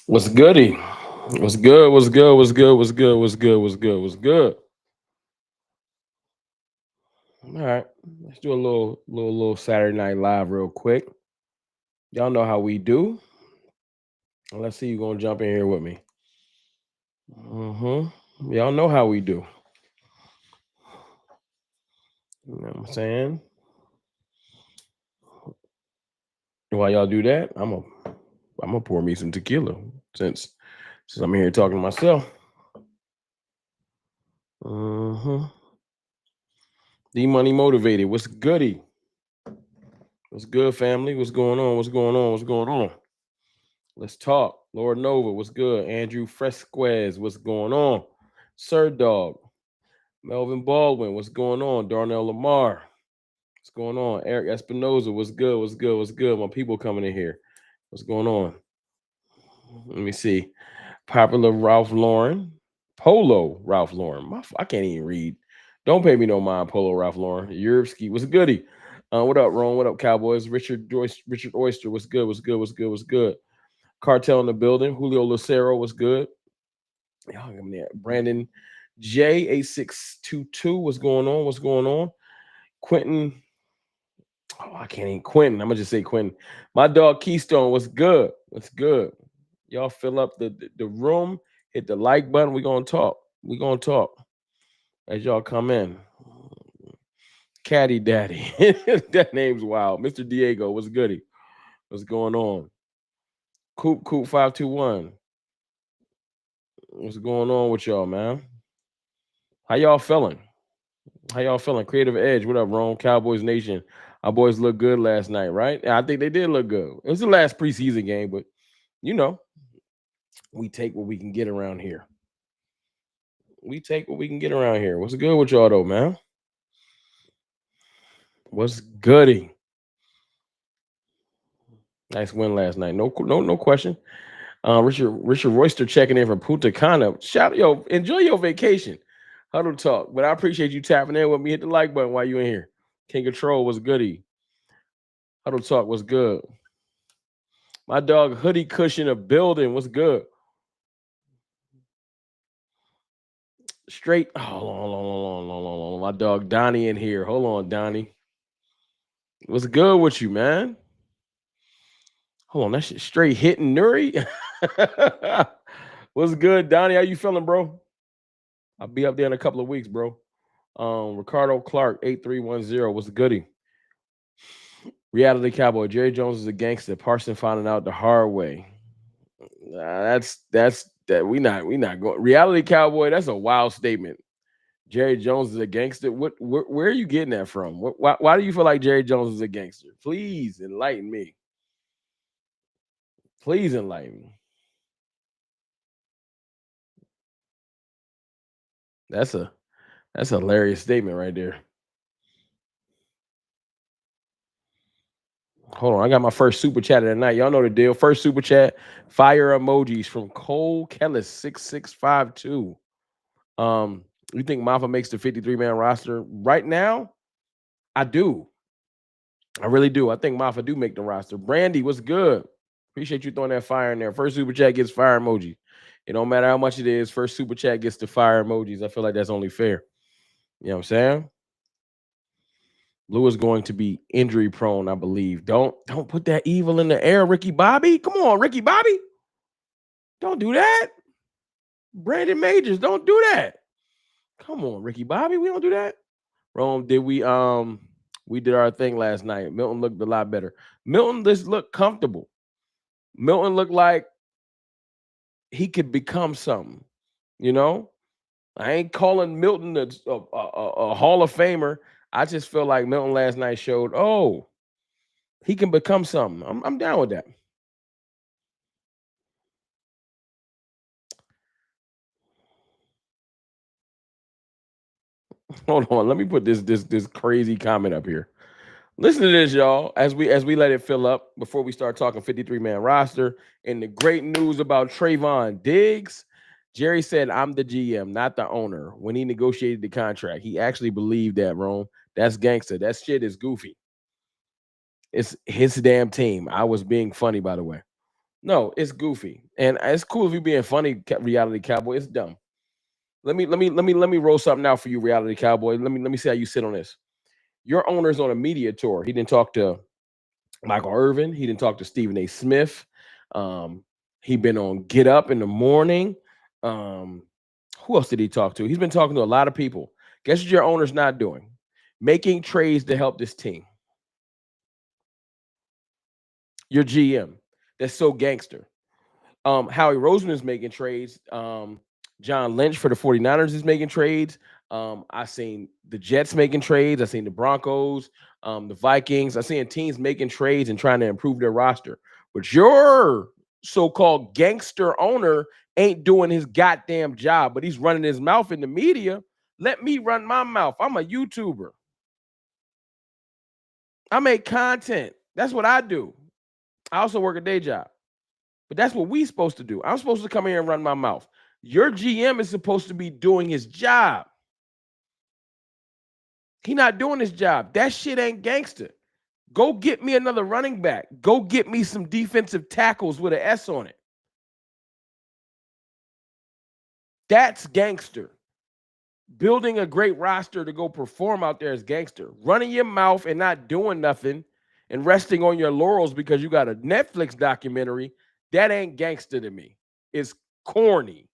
What's goody? What's good? What's good? What's good? What's good? What's good? What's good? What's good? All right, let's do a little Saturday Night Live real quick. Y'all know how we do. Let's see you gonna jump in here with me. Y'all know how we do. You know what I'm saying? While y'all do that, I'm gonna pour me some tequila since I'm here talking to myself. Mm-hmm. D Money Motivated. What's goody? What's good, family? What's going on? What's going on? What's going on? Let's talk. Lord Nova, what's good? Andrew Fresquez, what's going on? Sir Dog, Melvin Baldwin, what's going on? Darnell Lamar, what's going on? Eric Espinoza, what's good? What's good? What's good? My people coming in here. What's going on? Let me see. Popular Ralph Lauren, Polo Ralph Lauren. I can't even read. Don't pay me no mind, Polo Ralph Lauren. Yursky, what's goody? What up, Ron? What up, Cowboys? Richard Oyster, what's good? What's good? What's good? What's good? Cartel in the building. Julio Lucero was good. Y'all give me that. Brandon J8622. What's going on? What's going on? Quentin. Oh, I can't even Quentin. I'm gonna just say Quentin. My dog Keystone. What's good? What's good? Y'all fill up the room. Hit the like button. We're gonna talk. We're gonna talk as y'all come in. Caddy Daddy. That name's wild. Mr. Diego. What's goody? What's going on? Coop 521. What's going on with y'all, man? How y'all feeling? How y'all feeling? Creative Edge, what up, Rome? Cowboys Nation. Our boys looked good last night, right? I think they did look good. It was the last preseason game, but you know, we take what we can get around here. We take what we can get around here. What's good with y'all though, man? What's goody? Nice win last night. No question. Richard Royster checking in from Punta Cana. Shout yo, enjoy your vacation. Huddle talk. But I appreciate you tapping in with me. Hit the like button while you in here. King Control was goody. Huddle talk was good. My dog Hoodie Cushion a building. What's good? Straight. Oh, hold on. My dog Donnie in here. Hold on, Donnie. What's good with you, man? Hold on, that shit straight hitting Nuri. What's good, Donnie? How you feeling, bro? I'll be up there in a couple of weeks, bro. Ricardo Clark, 8310. What's goody? Reality Cowboy. Jerry Jones is a gangster. Parson finding out the hard way. That's that we not going. Reality Cowboy, that's a wild statement. Jerry Jones is a gangster. Where are you getting that from? Why do you feel like Jerry Jones is a gangster? Please enlighten me. Please enlighten me. That's a that's a hilarious statement right there. Hold on, I got my first super chat of the night. Y'all know the deal. First super chat, fire emojis from Cole Kellis 6652. You think Mafa makes the 53-man roster right now? I do. I really do. I think Mafa do make the roster. Brandy, what's good? Appreciate you throwing that fire in there. First super chat gets fire emoji. It don't matter how much it is. First super chat gets the fire emojis. I feel like that's only fair. You know what I'm saying? Lou is going to be injury prone, I believe. Don't put that evil in the air, Ricky Bobby. Come on, Ricky Bobby. Don't do that. Brandon Majors, don't do that. Come on, Ricky Bobby. We don't do that. Rome, did we did our thing last night. Milton looked a lot better. Milton just looked comfortable. Milton looked like he could become something. You know, I ain't calling Milton a Hall of Famer. I just feel like Milton last night showed, oh, he can become something. I'm down with that. Hold on, let me put this crazy comment up here. Listen to this, y'all. As we let it fill up before we start talking 53-man roster and the great news about Trevon Diggs. Jerry said, "I'm the GM, not the owner." When he negotiated the contract, he actually believed that. Rome, that's gangster. That shit is goofy. It's his damn team. I was being funny, by the way. No, it's goofy, and it's cool if you being funny, reality cowboy. It's dumb. Let me roll something out for you, reality cowboy. Let me see how you sit on this. Your owner's on a media tour. He didn't talk to Michael Irvin. He didn't talk to Stephen A. Smith. Um, he been on Get Up in the Morning. Um, who else did he talk to? He's been talking to a lot of people. Guess what your owner's not doing? Making trades to help this team. Your GM. That's so gangster. Howie Roseman is making trades. John Lynch for the 49ers is making trades. I seen the Jets making trades. I seen the Broncos, the Vikings. I seen teams making trades and trying to improve their roster. But your so-called gangster owner ain't doing his goddamn job, but he's running his mouth in the media. Let me run my mouth. I'm a YouTuber. I make content. That's what I do. I also work a day job. But that's what we supposed to do. I'm supposed to come here and run my mouth. Your GM is supposed to be doing his job. He not doing his job. That shit ain't gangster. Go get me another running back. Go get me some defensive tackles with an S on it. That's gangster. Building a great roster to go perform out there is gangster. Running your mouth and not doing nothing and resting on your laurels because you got a Netflix documentary, that ain't gangster to me. It's corny.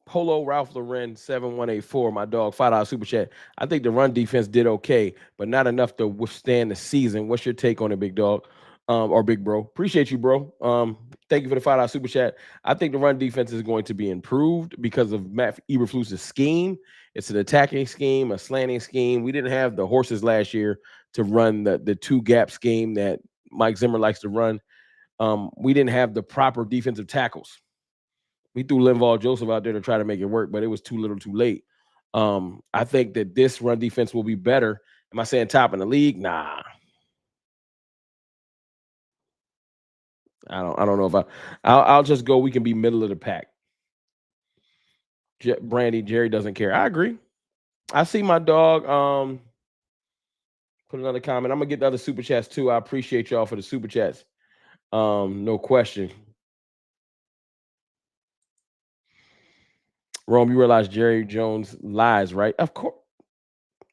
Polo Ralph Lauren 7184, my dog, $5 super chat. I think the run defense did okay, but not enough to withstand the season. What's your take on it, big dog? Or big bro? Appreciate you, bro. Thank you for the $5 super chat. I think the run defense is going to be improved because of Matt Eberflus's scheme. It's an attacking scheme, a slanting scheme. We didn't have the horses last year to run the two gap scheme that Mike Zimmer likes to run. We didn't have the proper defensive tackles. We threw Linval Joseph out there to try to make it work, but it was too little, too late. I think that this run defense will be better. Am I saying top in the league? Nah. I don't know if I'll just go. We can be middle of the pack. Brandy Jerry doesn't care. I agree. I see my dog. Put another comment. I'm gonna get the other super chats too. I appreciate y'all for the super chats. No question. Rome, you realize Jerry Jones lies, right? Of course.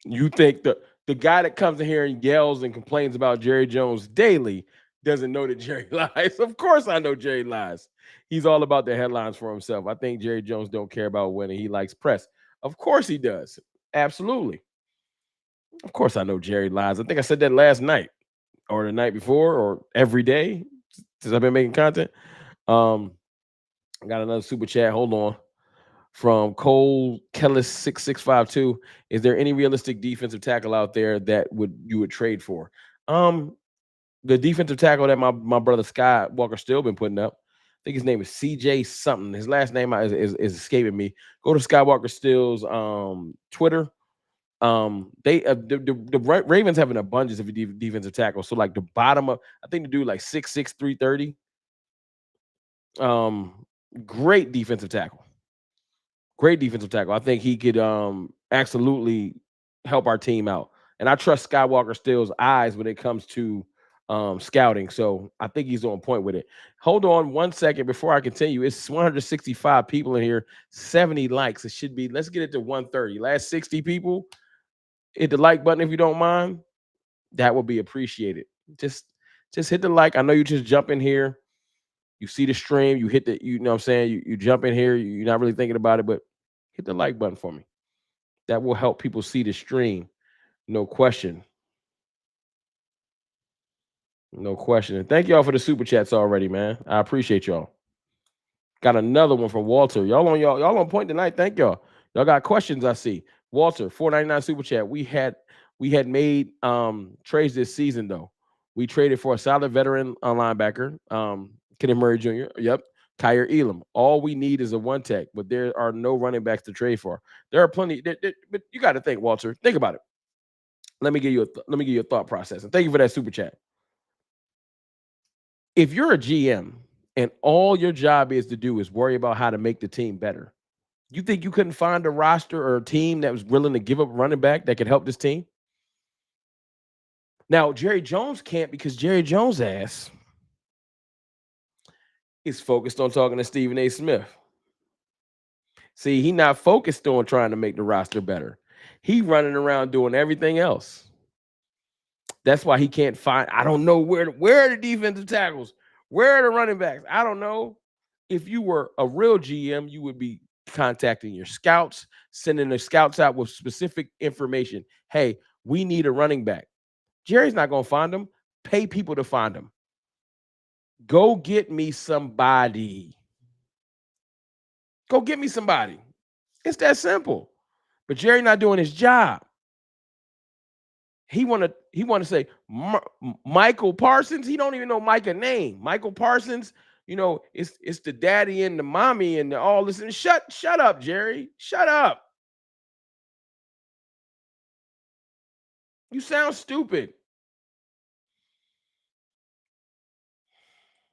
You think the guy that comes in here and yells and complains about Jerry Jones daily doesn't know that Jerry lies? Of course I know Jerry lies. He's all about the headlines for himself. I think Jerry Jones don't care about winning. He likes press. Of course he does. Absolutely. Of course I know Jerry lies. I think I said that last night or the night before or every day since I've been making content. I got another super chat. Hold on. From Cole Kellis 6652. Is there any realistic defensive tackle out there that you would trade for? The defensive tackle that my brother Sky Walker still been putting up. I think his name is CJ something. His last name is escaping me. Go to Skywalker Still's Twitter. The Ravens have an abundance of defensive tackles. So like the bottom of, I think they do like 6'6", 330. Great defensive tackle. Great defensive tackle. I think he could absolutely help our team out. And I trust Skywalker Still's eyes when it comes to scouting. So I think he's on point with it. Hold on 1 second before I continue. It's 165 people in here, 70 likes. It should be, let's get it to 130. Last 60 people, hit the like button if you don't mind. That would be appreciated. Just hit the like. I know you just jump in here. You see the stream, you hit the, you know what I'm saying? You jump in here, you're not really thinking about it, but hit the like button for me. That will help people see the stream. No question. No question. And thank y'all for the super chats already, man. I appreciate y'all. Got another one from Walter. Y'all on point tonight. Thank y'all. Y'all got questions, I see. Walter, $4.99 super chat. We had made trades this season though. We traded for a solid veteran linebacker, Kenneth Murray Jr. Yep. Kyer Elam. All we need is a one tech, but there are no running backs to trade for. There are plenty, but you got to think, Walter. Think about it. Let me give you a thought process. And thank you for that super chat. If you're a GM and all your job is to do is worry about how to make the team better, You think you couldn't find a roster or a team that was willing to give up running back that could help this team? Now, Jerry Jones can't because Jerry Jones' ass is focused on talking to Stephen A. Smith. See, he not focused on trying to make the roster better. He running around doing everything else. That's why he can't find. I don't know where are the defensive tackles, where are the running backs. I don't know. If you were a real GM, you would be contacting your scouts, sending the scouts out with specific information. Hey, we need a running back. Jerry's not going to find them. Pay people to find them. Go get me somebody. Go get me somebody. It's that simple. But Jerry not doing his job. He want to say Michael Parsons. He don't even know Micah's name. Michael Parsons, you know, it's the daddy and the mommy and all this. And shut up, Jerry. Shut up. You sound stupid.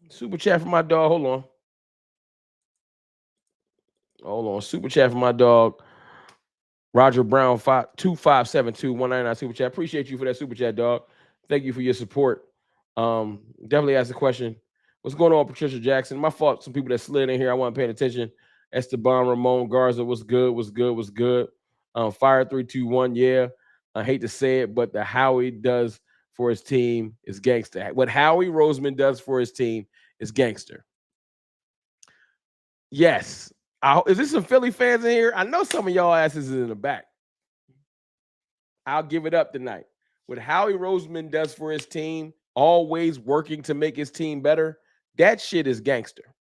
Super chat for my dog. Hold on. Super chat for my dog. Roger Brown 2572-199 super chat. Appreciate you for that super chat, dog. Thank you for your support. Definitely ask the question. What's going on, Patricia Jackson? My fault. Some people that slid in here, I wasn't paying attention. Esteban Ramon Garza, what's good? Fire 321, yeah. I hate to say it, but the Howie does for his team is gangster. What Howie Roseman does for his team is gangster. Yes. Is there some Philly fans in here? I know some of y'all asses is in the back. I'll give it up tonight. What Howie Roseman does for his team, always working to make his team better, that shit is gangster.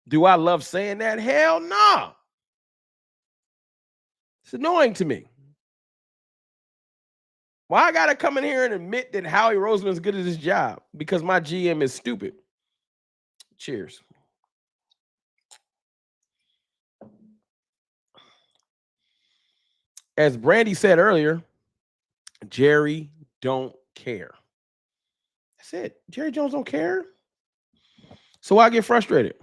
Do I love saying that? Hell no. Nah. It's annoying to me. Why I gotta come in here and admit that Howie Roseman's good at his job? Because my GM is stupid. Cheers. As Brandy said earlier, Jerry don't care. That's it. Jerry Jones don't care. So I get frustrated.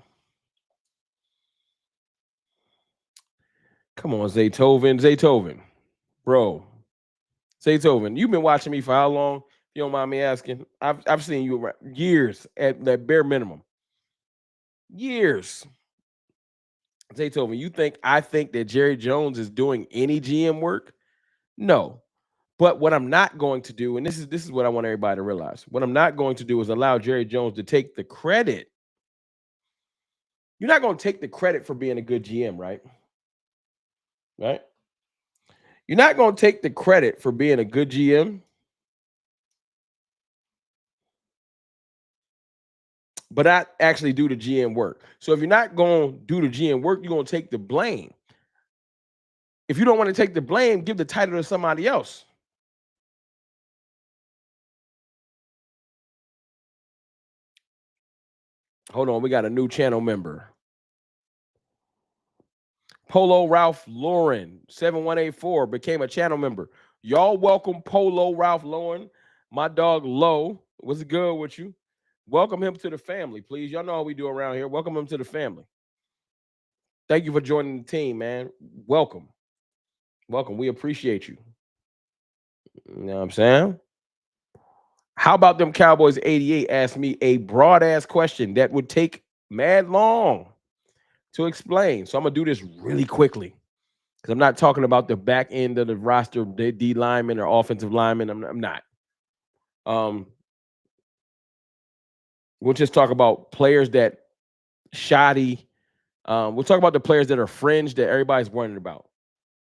Come on, Zaytoven. Bro. Zaytoven, you've been watching me for how long? If you don't mind me asking. I've seen you years at that bare minimum. Years. Zaytoven, I think that Jerry Jones is doing any GM work? No. But what I'm not going to do, and this is what I want everybody to realize, what I'm not going to do is allow Jerry Jones to take the credit. You're not going to take the credit for being a good GM, right? Right? You're not going to take the credit for being a good GM, but not actually do the GM work. So if you're not going to do the GM work, you're going to take the blame. If you don't want to take the blame, give the title to somebody else. Hold on, we got a new channel member. Polo Ralph Lauren 7184 became a channel member. Y'all welcome Polo Ralph Lauren. My dog Low, what's good with you? Welcome him to the family, please. Y'all know how we do around here. Welcome him to the family. Thank you for joining the team, man. Welcome. We appreciate you. You know what I'm saying? How about them Cowboys 88 asked me a broad ass question that would take mad long to explain. So I'm going to do this really quickly because I'm not talking about the back end of the roster, D lineman or offensive lineman. I'm not. We'll just talk about players that shoddy. We'll talk about the players that are fringe that everybody's wondering about.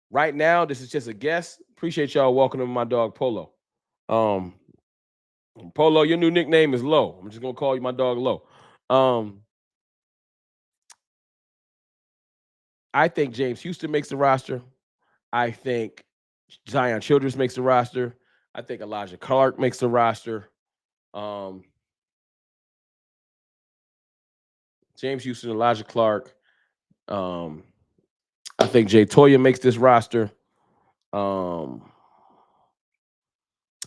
Right now, this is just a guess. Appreciate y'all welcoming my dog Polo. Polo, your new nickname is Low. I'm just gonna call you my dog Low. I think James Houston makes the roster. I think Zion Childress makes the roster. I think Elijah Clark makes the roster. James Houston, Elijah Clark. I think Jay Toya makes this roster. I'm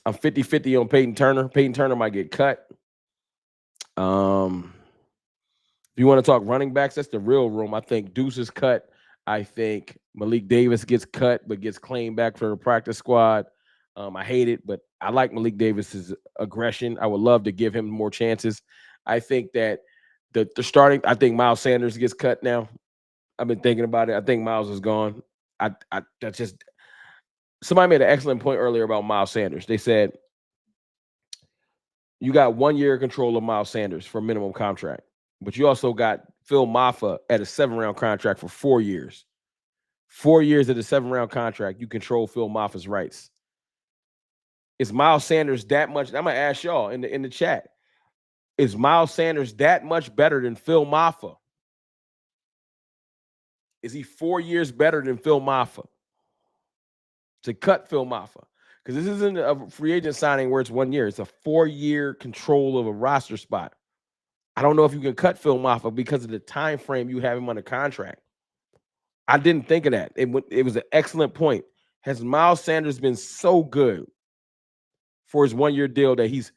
50-50 on Peyton Turner. Peyton Turner might get cut. If you want to talk running backs, that's the real room. I think Deuce is cut. I think Malik Davis gets cut but gets claimed back for the practice squad. I hate it, but I like Malik Davis's aggression. I would love to give him more chances. I think that the starting, I think Miles Sanders gets cut now. I've been thinking about it. I think Miles is gone. That's just somebody made an excellent point earlier about Miles Sanders. They said you got 1 year control of Miles Sanders for minimum contract, but you also got Phil Maffa at a 7-round contract for 4 years. 4 years at a 7-round contract, you control Phil Maffa's rights. Is Miles Sanders that much? I'm gonna ask y'all in the chat. Is Miles Sanders that much better than Phil Maffa? Is he 4 years better than Phil Maffa? To cut Phil Maffa, because this isn't a free agent signing where it's 1 year. It's a 4-year control of a roster spot. I don't know if you can cut Phil Maffa because of the time frame you have him under contract. I didn't think of that. It was an excellent point. Has Miles Sanders been so good for his 1-year deal that he's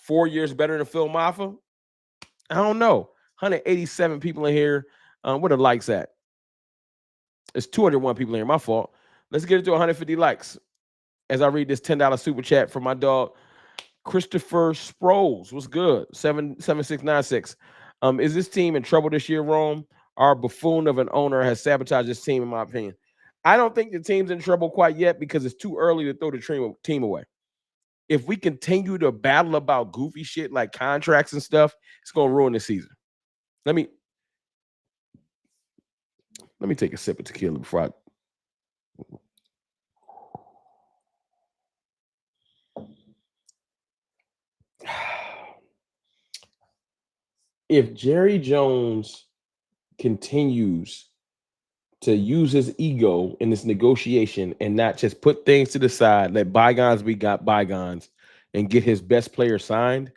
4 years better than Phil Maffa? I don't know. 187 people in here. Where the likes at? It's 201 people in here. My fault. Let's get it to 150 likes as I read this $10 super chat from my dog, Christopher Sproles. What's good? 77696. Is this team in trouble this year, Rome? Our buffoon of an owner has sabotaged this team, in my opinion. I don't think the team's in trouble quite yet because it's too early to throw the team away. If we continue to battle about goofy shit like contracts and stuff, it's going to ruin the season. Let me take a sip of tequila before I. If Jerry Jones continues to use his ego in this negotiation and not just put things to the side, let bygones be bygones, and get his best player signed,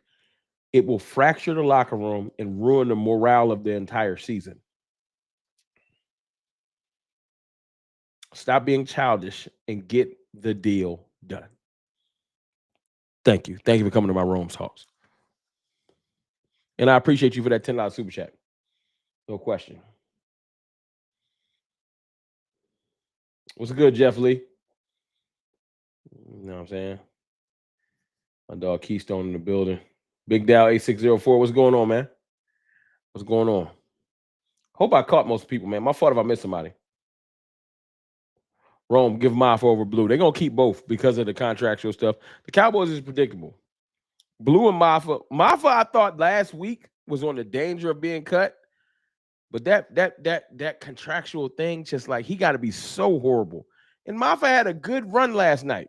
it will fracture the locker room and ruin the morale of the entire season. Stop being childish and get the deal done. Thank you. Thank you for coming to my Rome's house. And I appreciate you for that $10 super chat. No question. What's good, Jeff Lee? You know what I'm saying? My dog Keystone in the building. Big Dow 8604. What's going on, man? What's going on? Hope I caught most people, man. My fault if I missed somebody. Rome, give Maffa over Blue. They're going to keep both because of the contractual stuff. The Cowboys is predictable. Blue and Maffa. Maffa, I thought last week was on the danger of being cut. But that contractual thing, just like he got to be so horrible. And Maffa had a good run last night.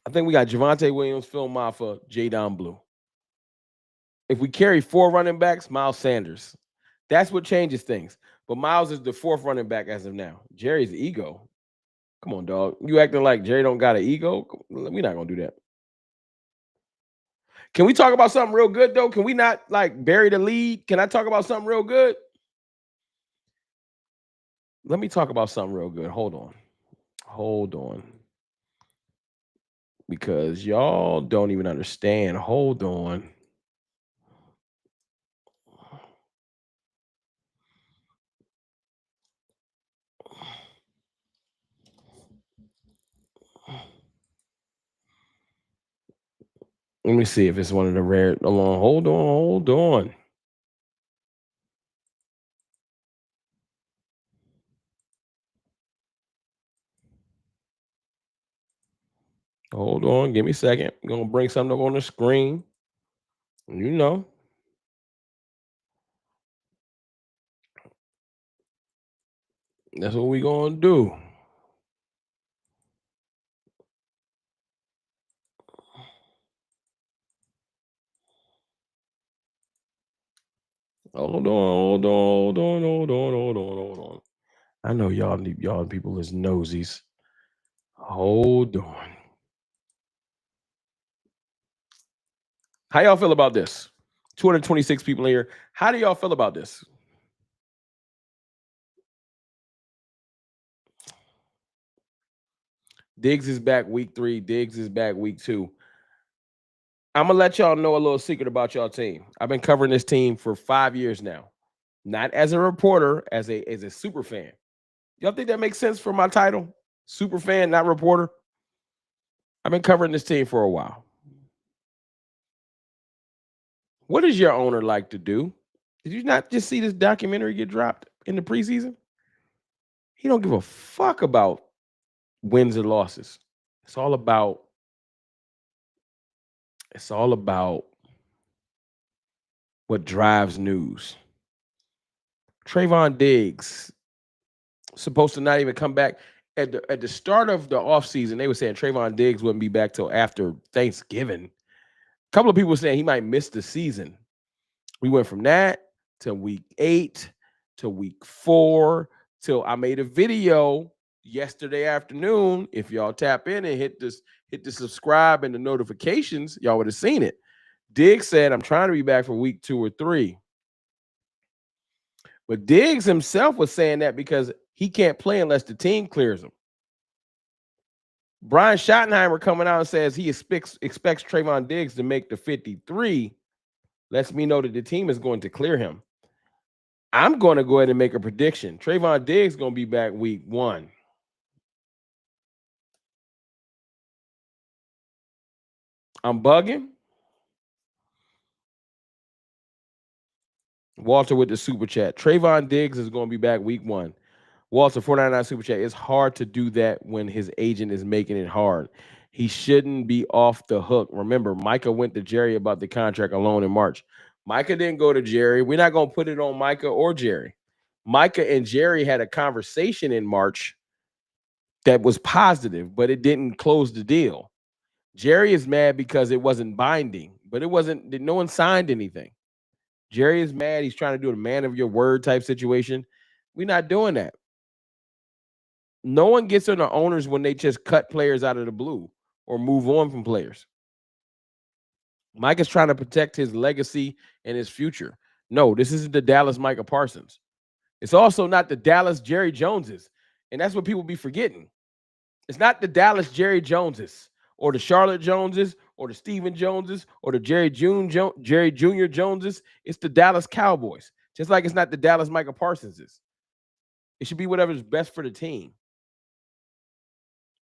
I think we got Javonte Williams, Phil Maffa, Jadon Blue. If we carry 4 running backs, Miles Sanders. That's what changes things. But Miles is the 4th running back as of now. Jerry's ego. Come on, dog. You acting like Jerry don't got an ego? We're not going to do that. Can we talk about something real good, though? Can we not, like, bury the lead? Can I talk about something real good? Let me talk about something real good. Hold on. Because y'all don't even understand. Hold on. Let me see if it's one of the rare. Hold on. Hold on. Give me a second. I'm going to bring something up on the screen. You know. That's what we going to do. Hold on. I know y'all people is nosies. Hold on. How y'all feel about this? 226 people in here. How do y'all feel about this? Diggs is back week 3. Diggs is back week 2. I'm going to let y'all know a little secret about y'all team. I've been covering this team for 5 years now. Not as a reporter, as a super fan. Y'all think that makes sense for my title? Super fan, not reporter. I've been covering this team for a while. What does your owner like to do? Did you not just see this documentary get dropped in the preseason? He don't give a fuck about wins or losses. It's all about what drives news. Trevon Diggs supposed to not even come back at the start of the offseason. They were saying Trevon Diggs wouldn't be back till after Thanksgiving. A couple of people were saying he might miss the season. We went from that to week 8 to week 4 till I made a video yesterday afternoon. If y'all tap in and hit the subscribe and the notifications, y'all would have seen it. Diggs said, I'm trying to be back for week 2 or 3. But Diggs himself was saying that because he can't play unless the team clears him. Brian Schottenheimer coming out and says he expects Trevon Diggs to make the 53. Lets me know that the team is going to clear him. I'm going to go ahead and make a prediction. Trevon Diggs is going to be back week 1. I'm bugging. Walter with the super chat. Trevon Diggs is going to be back week 1. Walter, 499 super chat. It's hard to do that when his agent is making it hard. He shouldn't be off the hook. Remember, Micah went to Jerry about the contract alone in March. Micah didn't go to Jerry. We're not going to put it on Micah or Jerry. Micah and Jerry had a conversation in March that was positive, but it didn't close the deal. Jerry is mad because it wasn't binding, but no one signed anything. Jerry is mad. He's trying to do a man of your word type situation. We're not doing that. No one gets on the owners when they just cut players out of the blue or move on from players. Mike is trying to protect his legacy and his future. No, this isn't the Dallas Micah Parsons. It's also not the Dallas Jerry Joneses. And that's what people be forgetting. It's not the Dallas Jerry Joneses or the Charlotte Joneses or the Stephen Joneses or the Jerry Jr. Joneses. It's the Dallas Cowboys. Just like it's not the Dallas Micah Parsonses. It should be whatever's best for the team.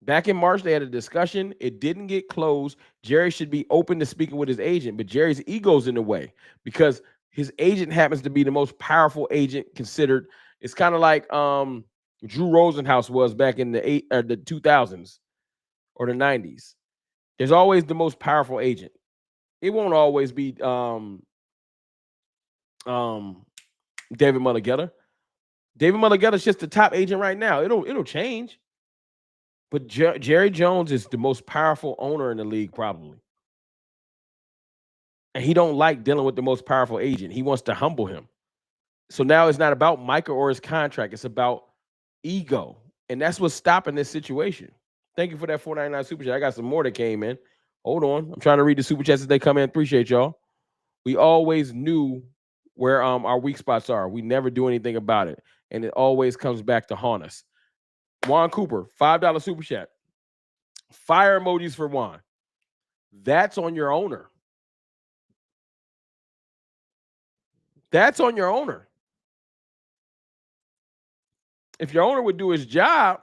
Back in March, they had a discussion. It didn't get closed. Jerry should be open to speaking with his agent, but Jerry's ego's in the way because his agent happens to be the most powerful agent considered. It's kind of like Drew Rosenhaus was back in the 2000s or the 90s. There's always the most powerful agent. It won't always be David Mulligetta. David Mulligetta's just the top agent right now. It'll change. But Jerry Jones is the most powerful owner in the league, probably. And he don't like dealing with the most powerful agent. He wants to humble him. So now it's not about Micah or his contract. It's about ego. And that's what's stopping this situation. Thank you for that $4.99 super chat. I got some more that came in. Hold on. I'm trying to read the super chats as they come in. Appreciate y'all. We always knew where our weak spots are. We never do anything about it. And it always comes back to haunt us. Juan Cooper, $5 super chat. Fire emojis for Juan. That's on your owner. That's on your owner. If your owner would do his job,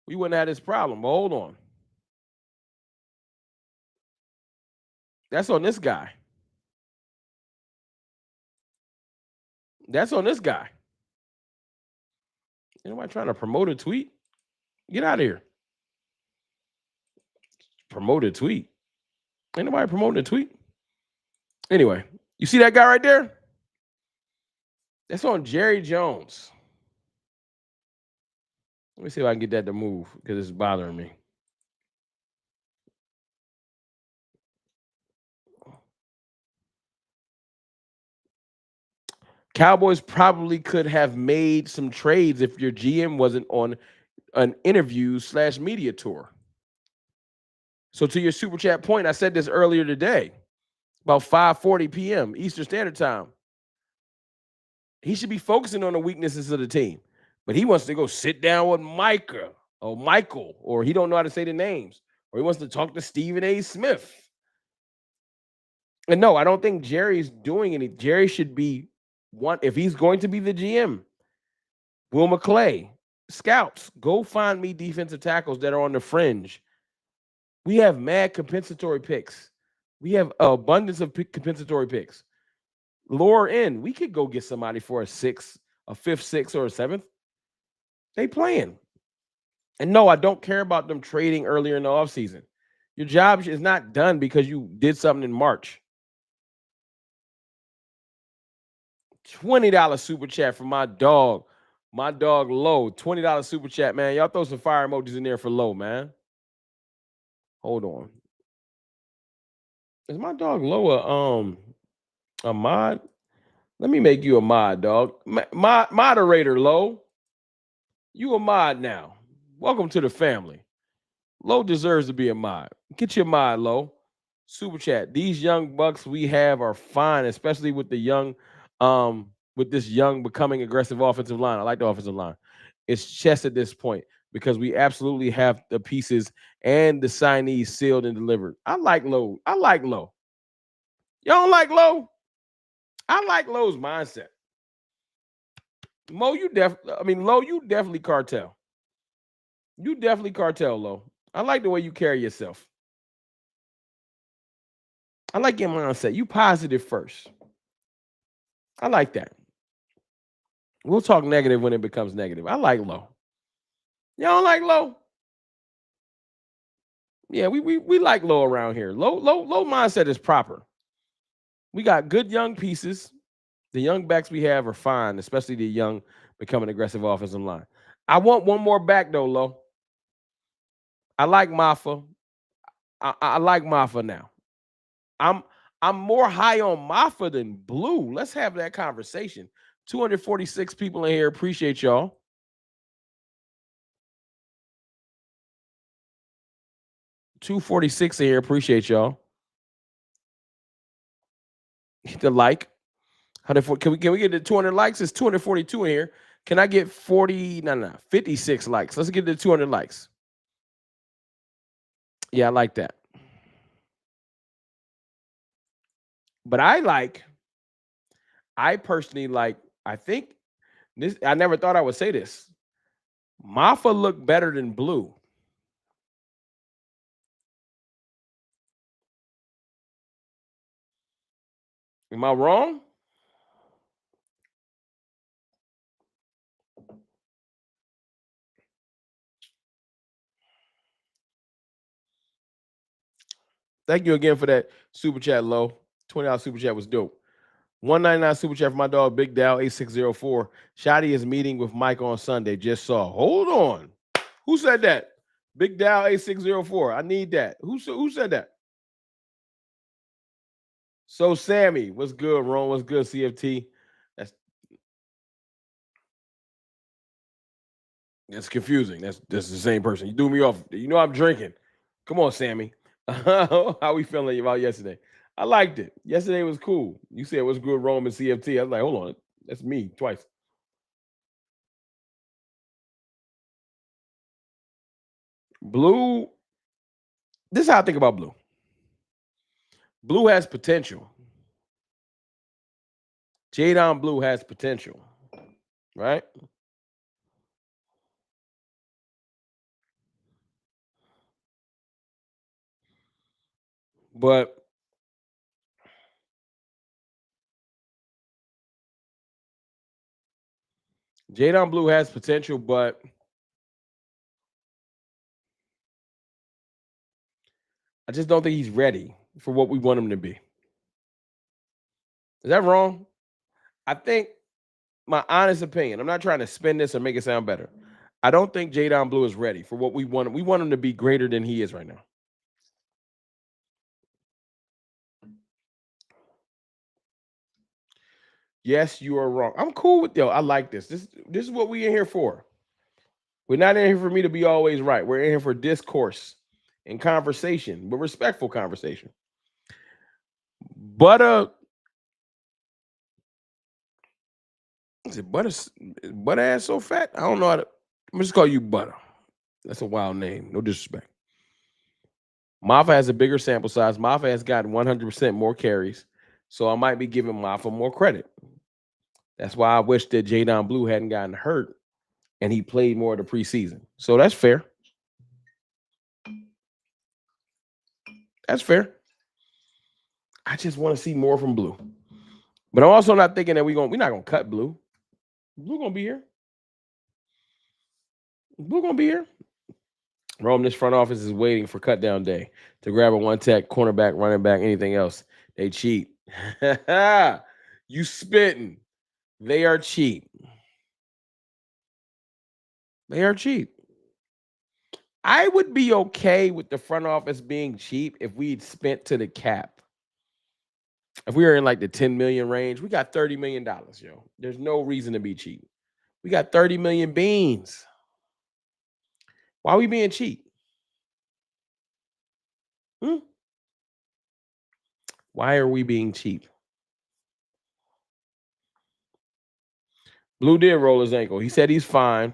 we wouldn't have this problem. But hold on. That's on this guy. Anybody trying to promote a tweet? Get out of here. Promote a tweet. Ain't nobody promoting a tweet. Anyway, you see that guy right there? That's on Jerry Jones. Let me see if I can get that to move because it's bothering me. Cowboys probably could have made some trades if your GM wasn't on an interview/media tour. So to your super chat point, I said this earlier today, about 5:40 p.m. Eastern Standard Time. He should be focusing on the weaknesses of the team, but he wants to go sit down with Micah or Michael, or he don't know how to say the names, or he wants to talk to Stephen A. Smith. And no, I don't think Jerry's doing any. Jerry should be one if he's going to be the GM. Will McClay, scouts, go find me defensive tackles that are on the fringe. We have mad compensatory picks. We have abundance of compensatory picks. Lower end, we could go get somebody for a sixth, a fifth, sixth, or a seventh. They playing. And no, I don't care about them trading earlier in the offseason. Your job is not done because you did something in March. $20 super chat for my dog Low. $20 super chat, man. Y'all throw some fire emojis in there for Low, man. Hold on. Is my dog Low a mod? Let me make you a mod, dog. Moderator, Low. You a mod now. Welcome to the family. Low deserves to be a mod. Get your mod, Low. Super chat. These young bucks we have are fine, especially with the young, with this young becoming aggressive offensive line. I like the offensive line. It's chess at this point because we absolutely have the pieces and the signees sealed and delivered. I like Low. I like Low. Y'all don't like Low? I like Low's mindset. Low, you definitely cartel. You definitely cartel, Low. I like the way you carry yourself. I like your mindset. You positive first. I like that. We'll talk negative when it becomes negative. I like Low. Y'all don't like Low? Yeah, we like Low around here. Low mindset is proper. We got good young pieces. The young backs we have are fine, especially the young becoming aggressive offensive line. I want one more back though, Low. I like Mafa. I like Mafa now. I'm more high on Mafa than Blue. Let's have that conversation. 246 people in here. Appreciate y'all. $246 in here. Appreciate y'all. Hit the like. Can we get to 200 likes? It's 242 in here. Can I get 56 likes? Let's get to 200 likes. Yeah, I like that. But I personally like, I think this, I never thought I would say this. Mafa looked better than Blue. Am I wrong? Thank you again for that super chat, Low. $20 super chat was dope. 199 super chat for my dog, Big Dow 8604. Shotty is meeting with Mike on Sunday. Just saw. Hold on. Who said that? Big Dow 8604. I need that. Who said that? So Sammy, what's good, Ron? What's good, CFT? That's confusing. That's the same person. You threw me off. You know I'm drinking. Come on, Sammy. How we feeling about yesterday? I liked it. Yesterday was cool. You said what's good, Rome and CFT. I was like, hold on, that's me twice. Blue. This is how I think about Blue. Blue has potential. Jadon Blue has potential, right? But Jadon Blue has potential, but I just don't think he's ready for what we want him to be. Is that wrong? I think my honest opinion, I'm not trying to spin this or make it sound better. I don't think Jadon Blue is ready for what we want. We want him to be greater than he is right now. Yes, you are wrong. I'm cool with I like this. This is what we in here for. We're not in here for me to be always right. We're in here for discourse and conversation, but respectful conversation. Butter. Is it butter ass so fat? I don't know how to. I'm just call you Butter. That's a wild name. No disrespect. Mafa has a bigger sample size. Mafa has gotten 100% more carries. So I might be giving Mafa more credit. That's why I wish that Jadon Blue hadn't gotten hurt and he played more of the preseason. So that's fair. That's fair. I just want to see more from Blue. But I'm also not thinking that we're not gonna cut Blue. Blue gonna be here. Blue gonna be here. Rome, this front office is waiting for cut down day to grab a one tech, cornerback, running back, anything else. They cheat. You spitting. They are cheap. They are cheap. I would be okay with the front office being cheap if we'd spent to the cap. If we were in like the 10 million range, we got $30 million, yo. There's no reason to be cheap. We got 30 million beans. Why are we being cheap? Why are we being cheap? Blue did roll his ankle. He said he's fine.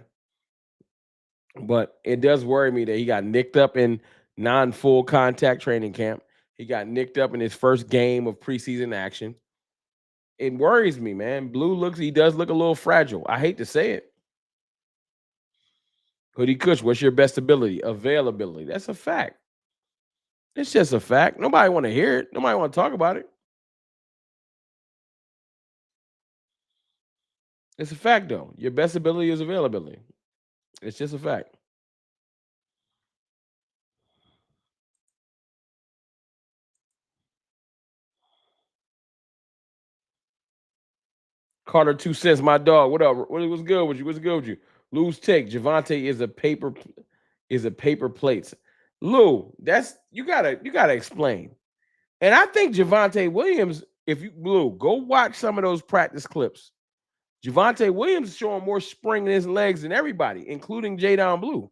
But it does worry me that he got nicked up in non-full contact training camp. He got nicked up in his first game of preseason action. It worries me, man. He does look a little fragile. I hate to say it. Hoodie Kush, what's your best ability? Availability. That's a fact. It's just a fact. Nobody want to hear it. Nobody want to talk about it. It's a fact, though. Your best ability is availability. It's just a fact. Carter 2 cents, my dog. What up? What's good with you? What's good with you? Lou's take. Javante is a paper plates. Lou, that's you gotta explain. And I think Javante Williams, go watch some of those practice clips. Javante Williams is showing more spring in his legs than everybody, including Jadon Blue.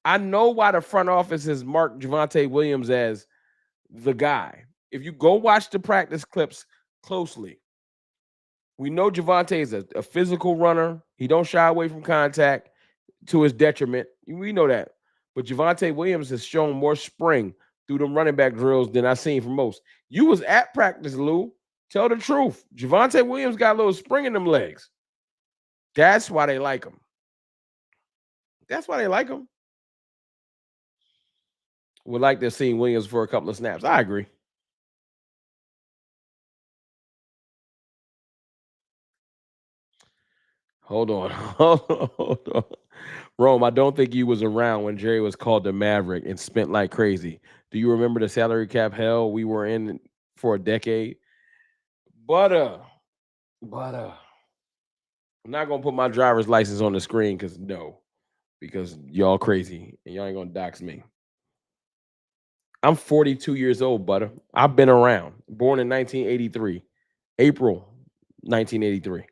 I know why the front office has marked Javante Williams as the guy. If you go watch the practice clips closely, we know Javante is a physical runner. He don't shy away from contact to his detriment. We know that. But Javante Williams has shown more spring through them running back drills than I've seen from most. You was at practice, Lou. Tell the truth. Javante Williams got a little spring in them legs. That's why they like him. That's why they like him. Would like to see Williams for a couple of snaps. I agree. Hold on. Hold on. Rome, I don't think you was around when Jerry was called the Maverick and spent like crazy. Do you remember the salary cap hell we were in for a decade? But I'm not gonna put my driver's license on the screen because y'all crazy and y'all ain't gonna dox me. I'm 42 years old, butter. I've been around. Born in 1983, April 1983.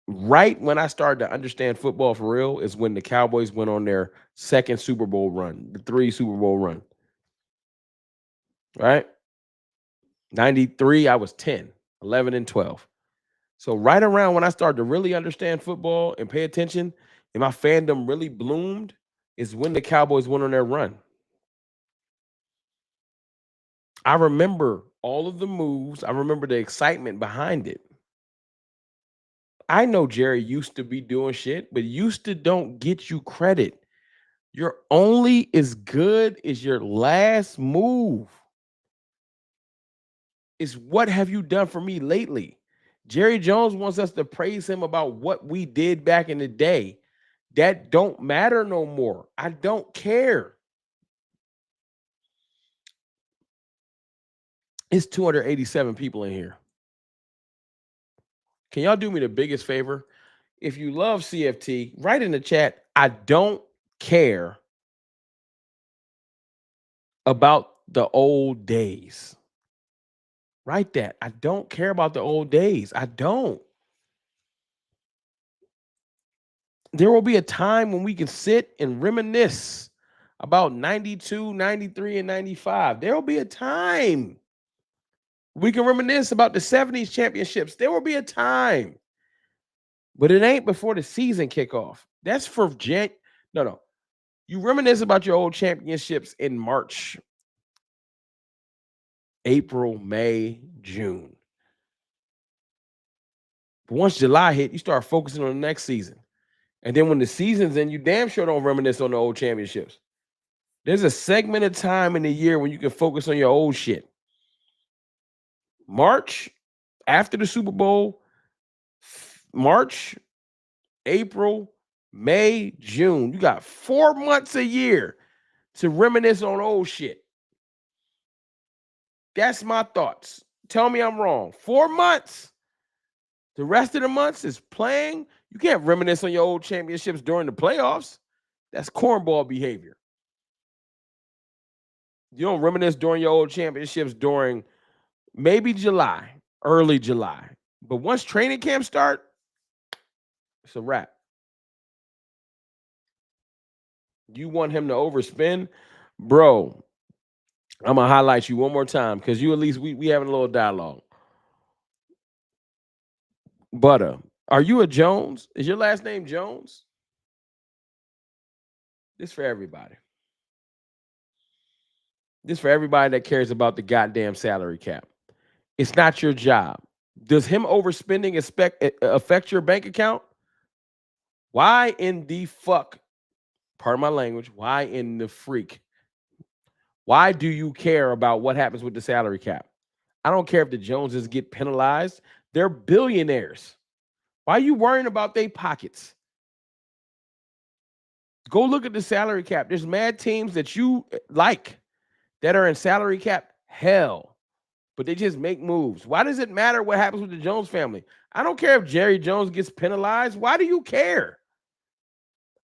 Right when I started to understand football for real is when the Cowboys went on their second Super Bowl run, the 3 Super Bowl run. Right? 93, I was 10, 11, and 12. So right around when I started to really understand football and pay attention and my fandom really bloomed is when the Cowboys went on their run. I remember all of the moves. I remember the excitement behind it. I know Jerry used to be doing shit, but used to don't get you credit. You're only as good as your last move. Is what have you done for me lately? Jerry Jones wants us to praise him about what we did back in the day. That don't matter no more. I don't care. It's 287 people in here. Can y'all do me the biggest favor? If you love CFT, write in the chat, I don't care about the old days. Write that. I don't care about the old days. I don't. There will be a time when we can sit and reminisce about 92, 93, and 95. There will be a time we can reminisce about the 70s championships. There will be a time. But it ain't before the season kickoff. That's for no. You reminisce about your old championships in March, April, May, June. But once July hit, you start focusing on the next season. And then when the season's in, you damn sure don't reminisce on the old championships. There's a segment of time in the year when you can focus on your old shit. March, after the Super Bowl, March, April, May, June. You got 4 months a year to reminisce on old shit. That's my thoughts. Tell me I'm wrong. 4 months. The rest of the months is playing. You can't reminisce on your old championships during the playoffs. That's cornball behavior. You don't reminisce during your old championships during maybe July, early July. But once training camp start, it's a wrap. You want him to overspend? Bro, I'm going to highlight you one more time because you at least, we having a little dialogue. Butter, are you a Jones? Is your last name Jones? This for everybody. This for everybody that cares about the goddamn salary cap. It's not your job. Does him overspending affect your bank account? Why in the fuck, pardon my language, why in the freak? Why do you care about what happens with the salary cap? I don't care if the Joneses get penalized. They're billionaires. Why are you worrying about their pockets? Go look at the salary cap. There's mad teams that you like that are in salary cap hell, but they just make moves. Why does it matter what happens with the Jones family? I don't care if Jerry Jones gets penalized. Why do you care?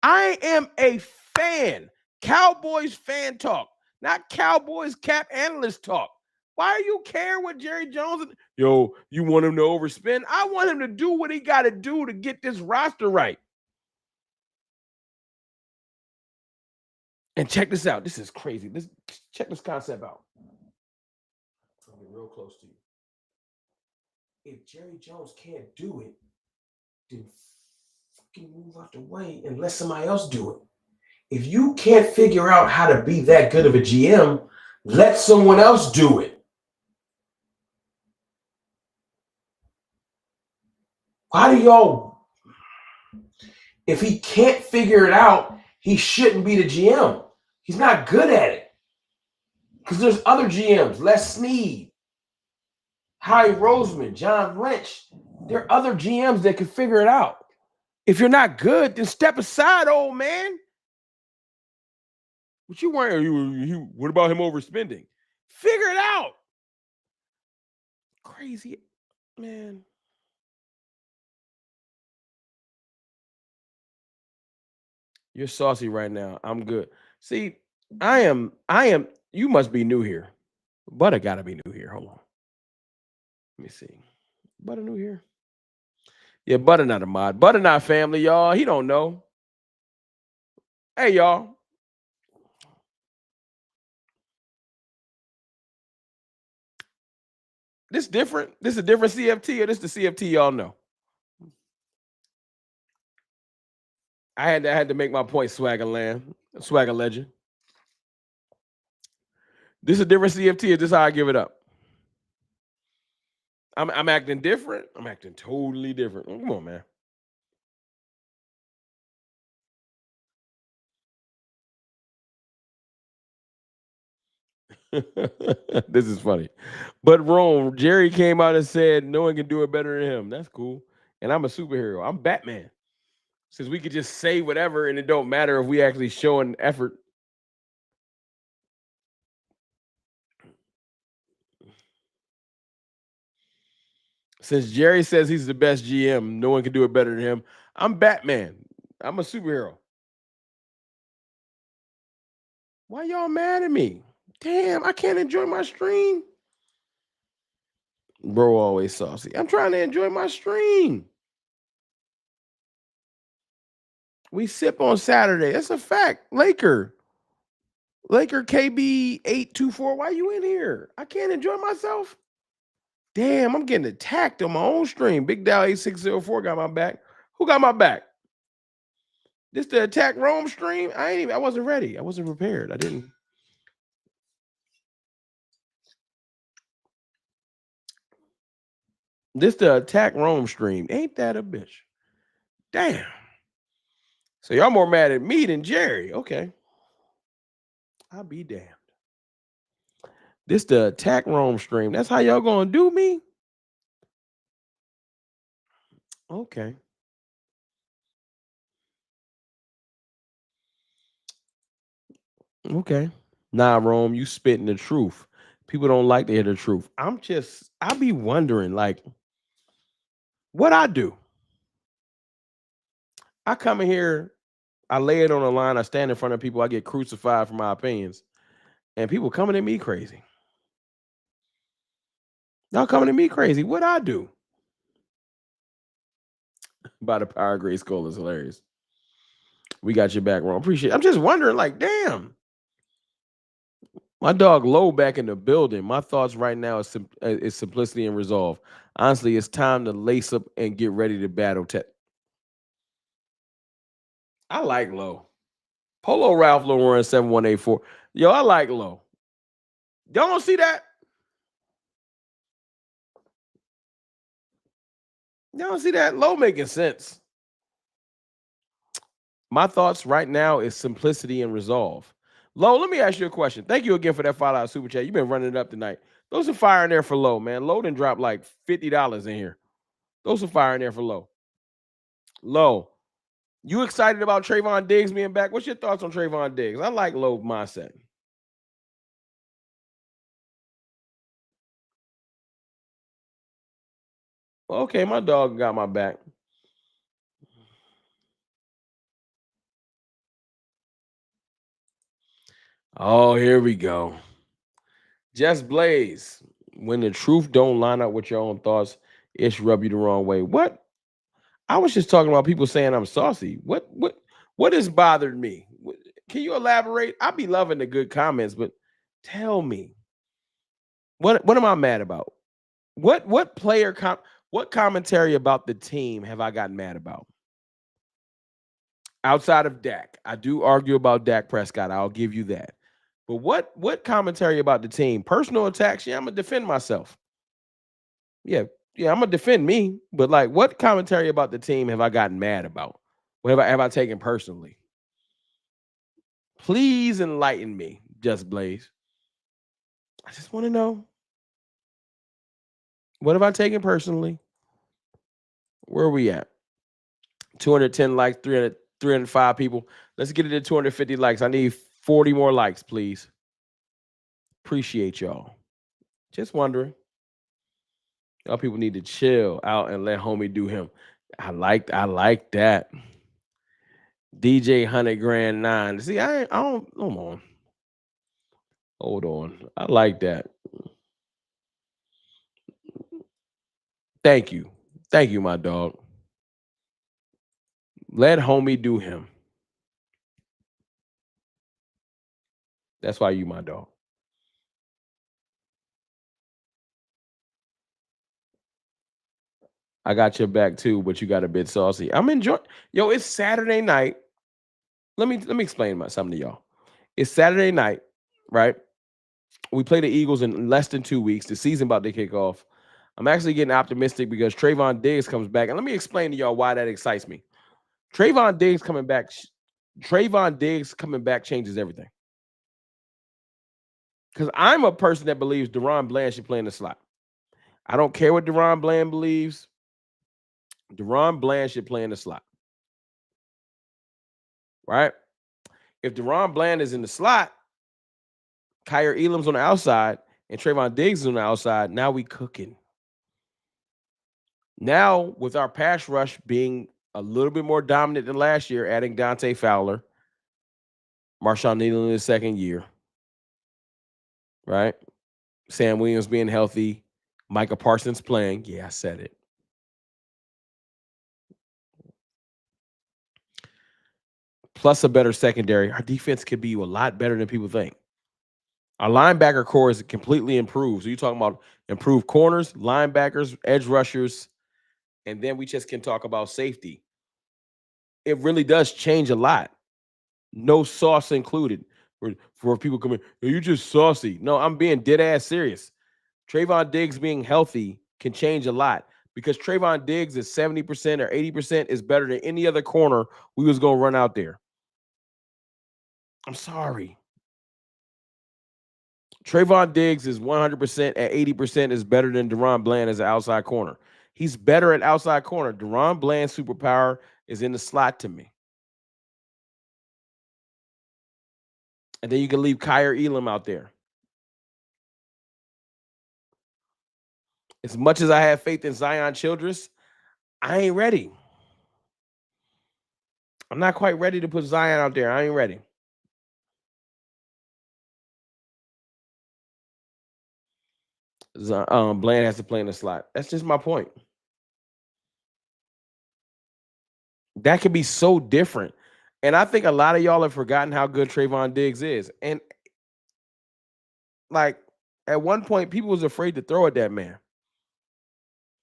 I am a fan. Cowboys fan talk, not Cowboys cap analyst talk. Why do you care what Jerry Jones? Yo, you want him to overspend? I want him to do what he got to do to get this roster right. And check this out. This is crazy. Check this concept out. I'm getting real close to you. If Jerry Jones can't do it, then fucking move out the way and let somebody else do it. If you can't figure out how to be that good of a GM, let someone else do it. Why do y'all? If he can't figure it out, he shouldn't be the GM. He's not good at it. Because there's other GMs, Les Snead, Howie Roseman, John Lynch. There are other GMs that can figure it out. If you're not good, then step aside, old man. What you worrying? What about him overspending? Figure it out. Crazy, man. You're saucy right now. I'm good. See, I am. You must be new here. Butter gotta be new here. Hold on. Let me see. Butter new here. Yeah, Butter not a mod. Butter not family, y'all. He don't know. Hey, y'all. This different. This a different CFT, or this the CFT y'all know? I had to make my point, Swagger Land, Swagger Legend. This a different CFT, or this how I give it up? I'm acting different. I'm acting totally different. Come on, man. This is funny. But Rome, Jerry came out and said no one can do it better than him. That's cool. And I'm a superhero. I'm Batman. Since we could just say whatever and it don't matter if we actually show an effort. Since Jerry says he's the best GM, no one can do it better than him. I'm Batman. I'm a superhero. Why y'all mad at me? Damn, I can't enjoy my stream. Bro, always saucy. I'm trying to enjoy my stream. We sip on Saturday. That's a fact. Laker KB 824. Why you in here? I can't enjoy myself. Damn, I'm getting attacked on my own stream. Big Dow 8604 got my back. Who got my back? This the attack Rome stream? I wasn't ready. I wasn't prepared. I didn't. This the attack Rome stream. Ain't that a bitch? Damn. So y'all more mad at me than Jerry. Okay. I'll be damned. This the attack Rome stream. That's how y'all gonna do me? Okay. Okay. Nah, Rome, you spitting the truth. People don't like to hear the truth. I be wondering, like, what I do. I come in here, I lay it on the line, I stand in front of people, I get crucified for my opinions, and people coming at me crazy. Y'all coming at me crazy. What I do? By the power of Great Skull is hilarious. We got your back, Rome. Appreciate it. I'm just wondering, like, damn. My dog Low back in the building. My thoughts right now is simplicity and resolve. Honestly, it's time to lace up and get ready to battle. I like Low. Polo Ralph Lauren 7184. Yo, I like Low. Y'all don't see that? Y'all don't see that? Low making sense. My thoughts right now is simplicity and resolve. Low, let me ask you a question. Thank you again for that $5 super chat. You've been running it up tonight. Those are fire in there for Low, man. Low done dropped like $50 in here. Those are fire in there for Low. Low, you excited about Trevon Diggs being back? What's your thoughts on Trevon Diggs? I like Low mindset. Okay, my dog got my back. Oh, here we go. Just Blaze. When the truth don't line up with your own thoughts, it's rub you the wrong way. What? I was just talking about people saying I'm saucy. What has bothered me? Can you elaborate? I be loving the good comments, but tell me, what am I mad about? What player what commentary about the team have I gotten mad about? Outside of Dak. I do argue about Dak Prescott. I'll give you that. But what commentary about the team? Personal attacks? Yeah, I'm gonna defend myself. Yeah, I'm gonna defend me. But like, what commentary about the team have I gotten mad about? What have I taken personally? Please enlighten me, Just Blaze. I just want to know. What have I taken personally? Where are we at? 210 likes, 305 people. Let's get it to 250 likes. I need 40 more likes, please. Appreciate y'all. Just wondering. Y'all people need to chill out and let homie do him. I like that. DJ 100 grand 9. See, I don't come on. Hold on. I like that. Thank you. Thank you, my dog. Let homie do him. That's why you my dog. I got your back too, but you got a bit saucy. I'm enjoying. Yo, it's Saturday night. Let me explain something to y'all. It's Saturday night, right? We play the Eagles in less than 2 weeks. The season about to kick off. I'm actually getting optimistic because Trevon Diggs comes back, and let me explain to y'all why that excites me. Trevon Diggs coming back. Trevon Diggs coming back changes everything. Because I'm a person that believes Deron Bland should play in the slot. I don't care what Deron Bland believes. Deron Bland should play in the slot. Right? If Deron Bland is in the slot, Kyer Elam's on the outside, and Trevon Diggs is on the outside, now we cooking. Now, with our pass rush being a little bit more dominant than last year, adding Dante Fowler, Marshawn Neal in his second year, right? Sam Williams being healthy, Micah Parsons playing. Yeah, I said it. Plus a better secondary. Our defense could be a lot better than people think. Our linebacker core is completely improved. So you're talking about improved corners, linebackers, edge rushers, and then we just can talk about safety. It really does change a lot. No sauce included. For people coming, "Are you just saucy?" No, I'm being dead ass serious. Trevon Diggs being healthy can change a lot because Trevon Diggs is 70% or 80% is better than any other corner we was gonna run out there. I'm sorry. Trevon Diggs is 100% at 80% is better than Deron Bland as an outside corner. He's better at outside corner. Deron Bland's superpower is in the slot to me. And then you can leave Kyer Elam out there. As much as I have faith in Zion Childress, I ain't ready. I'm not quite ready to put Zion out there. I ain't ready. Bland has to play in the slot. That's just my point. That could be so different. And I think a lot of y'all have forgotten how good Trevon Diggs is. And like at one point, people was afraid to throw at that man.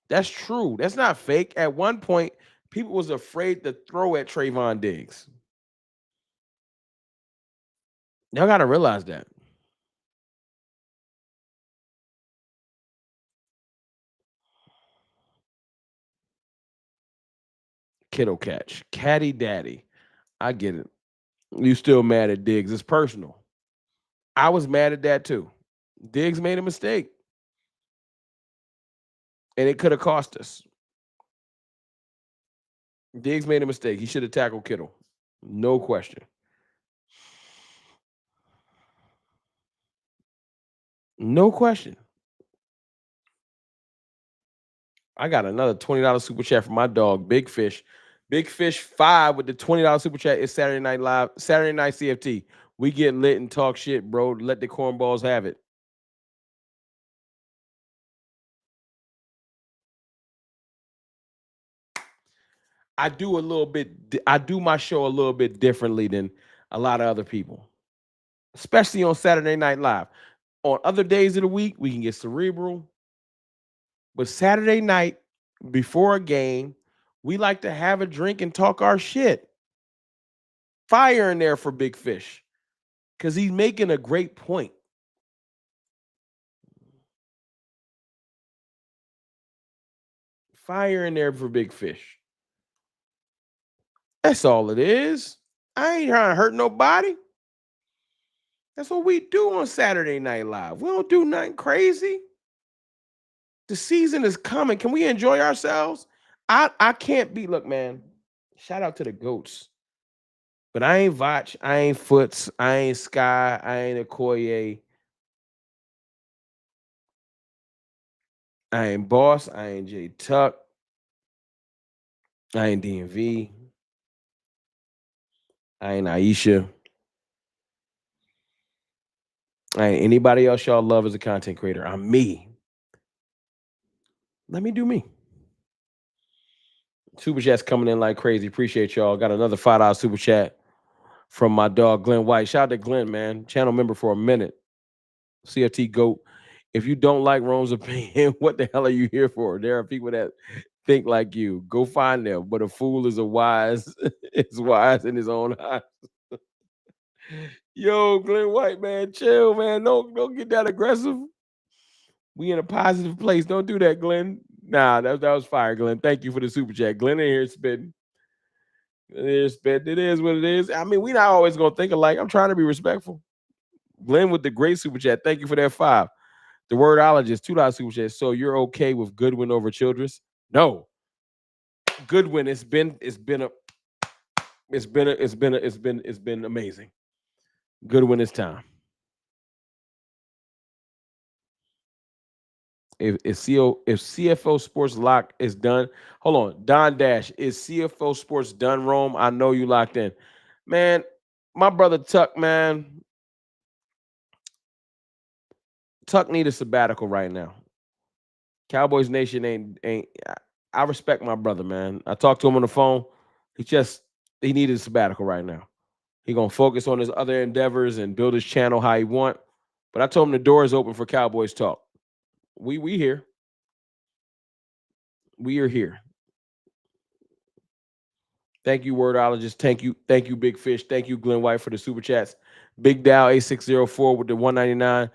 That's true. That's not fake. At one point, people was afraid to throw at Trevon Diggs. Y'all got to realize that. Kiddo catch. Caddy daddy. I get it. You still mad at Diggs. It's personal. I was mad at that too. Diggs made a mistake. And it could have cost us. Diggs made a mistake. He should have tackled Kittle. No question. No question. I got another $20 super chat from my dog, Big Fish. Big Fish 5 with the $20 super chat is Saturday Night Live, Saturday Night CFT. We get lit and talk shit, bro. Let the cornballs have it. I do my show a little bit differently than a lot of other people, especially on Saturday Night Live. On other days of the week, we can get cerebral. But Saturday night, before a game, we like to have a drink and talk our shit. Fire in there for Big Fish because he's making a great point. Fire in there for Big Fish. That's all it is. I ain't trying to hurt nobody. That's what we do on Saturday Night Live. We don't do nothing crazy. The season is coming. Can we enjoy ourselves? I can't be. Look, man. Shout out to the goats. But I ain't Vach. I ain't Foots. I ain't Sky. I ain't Okoye. I ain't Boss. I ain't J Tuck. I ain't DMV. I ain't Aisha. I ain't anybody else y'all love as a content creator. I'm me. Let me do me. Super chat's coming in like crazy. Appreciate y'all. Got another $5 super chat from my dog Glenn White. Shout out to Glenn, man. Channel member for a minute. CFT GOAT. If you don't like Rome's opinion, what the hell are you here for? There are people that think like you. Go find them. But a fool is is wise in his own eyes. Yo, Glenn White, man, chill, man. Don't get that aggressive. We in a positive place. Don't do that, Glenn. Nah, that was fire, Glenn. Thank you for the super chat. Glenn in here spitting. It is what it is. I mean, we not always gonna think alike. I'm trying to be respectful. Glenn with the great super chat. Thank you for that 5. The wordologist, $2 super chat. So you're okay with Goodwin over Childress? No. Goodwin, it's been amazing. Goodwin is time. If CFO Sports Lock is done, hold on. Don Dash, is CFO Sports done, Rome? I know you locked in. Man, my brother Tuck, man. Tuck need a sabbatical right now. Cowboys Nation ain't I respect my brother, man. I talked to him on the phone. He needed a sabbatical right now. He gonna focus on his other endeavors and build his channel how he want. But I told him the door is open for Cowboys talk. We here. We are here. Thank you, wordologist. Thank you, Big Fish. Thank you, Glenn White, for the super chats. Big Dow A604 with the 199.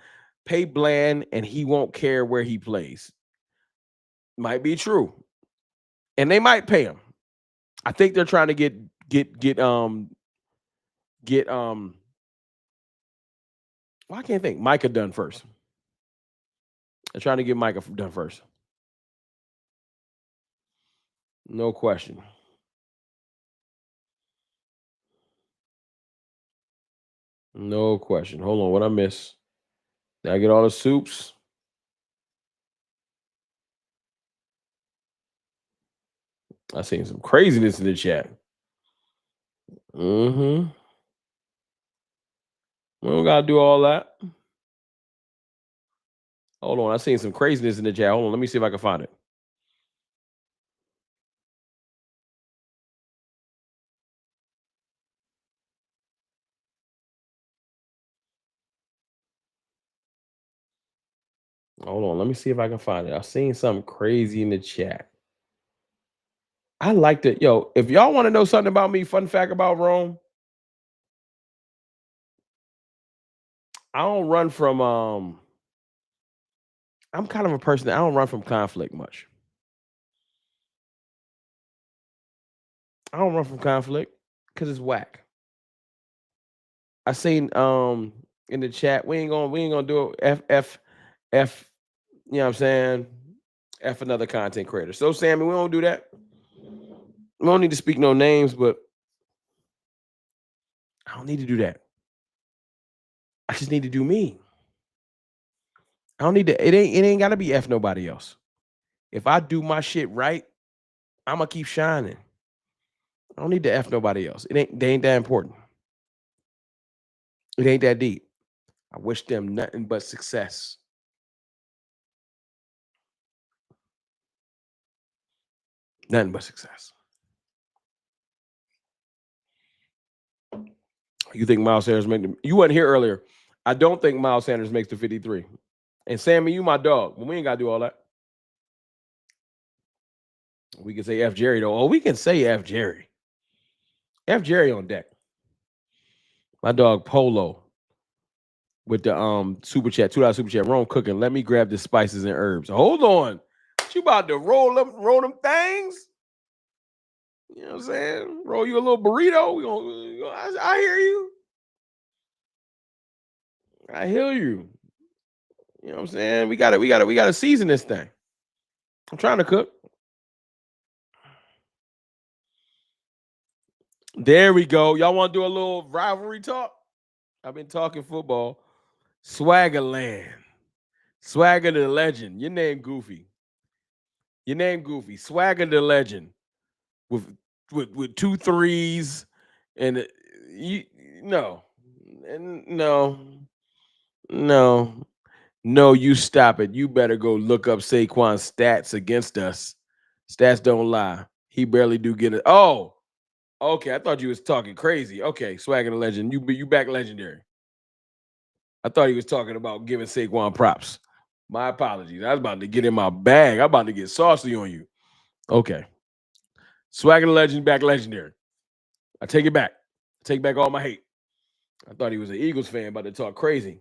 Pay Bland, and he won't care where he plays. Might be true, and they might pay him. I think they're trying to get well, I can't think. Micah done first. They're trying to get Micah done first. No question. No question. Hold on, what I miss? Did I get all the soups? I seen some craziness in the chat. Mm-hmm. We don't gotta do all that. Hold on, I seen some craziness in the chat. Hold on, let me see if I can find it. Hold on, let me see if I can find it. I seen something crazy in the chat. I liked it. Yo, if y'all want to know something about me, fun fact about Rome, I don't run from I'm kind of a person that I don't run from conflict much. I don't run from conflict because it's whack. I seen in the chat, we ain't gonna do it. F, you know what I'm saying? F another content creator. So Sammy, we don't do that. We don't need to speak no names, but I don't need to do that. I just need to do me. I don't need to, it ain't gotta be F nobody else. If I do my shit right, I'm gonna keep shining. I don't need to F nobody else. They ain't that important. It ain't that deep. I wish them nothing but success. Nothing but success. You think Miles Sanders you wasn't here earlier. I don't think Miles Sanders makes the 53. And Sammy, you my dog, but we ain't gotta do all that. We can say F Jerry though. Oh, we can say F Jerry. F Jerry on deck. My dog Polo with the super chat, $2 super chat. Rome cooking. Let me grab the spices and herbs. Hold on. You about to roll them things? You know what I'm saying? Roll you a little burrito. I hear you. I hear you. You know what I'm saying? We gotta season this thing. I'm trying to cook. There we go. Y'all want to do a little rivalry talk? I've been talking football. Swaggerland. Swagger the legend. Your name Goofy. Swagger the legend. With 2 3s and you no. No, you stop it. You better go look up Saquon's stats against us. Stats don't lie. He barely do get it. Oh, okay. I thought you was talking crazy. Okay, Swagger the legend. You back legendary. I thought he was talking about giving Saquon props. My apologies. I was about to get in my bag. I'm about to get saucy on you. Okay. Swagger the legend, back legendary. I take it back. Take back all my hate. I thought he was an Eagles fan, about to talk crazy.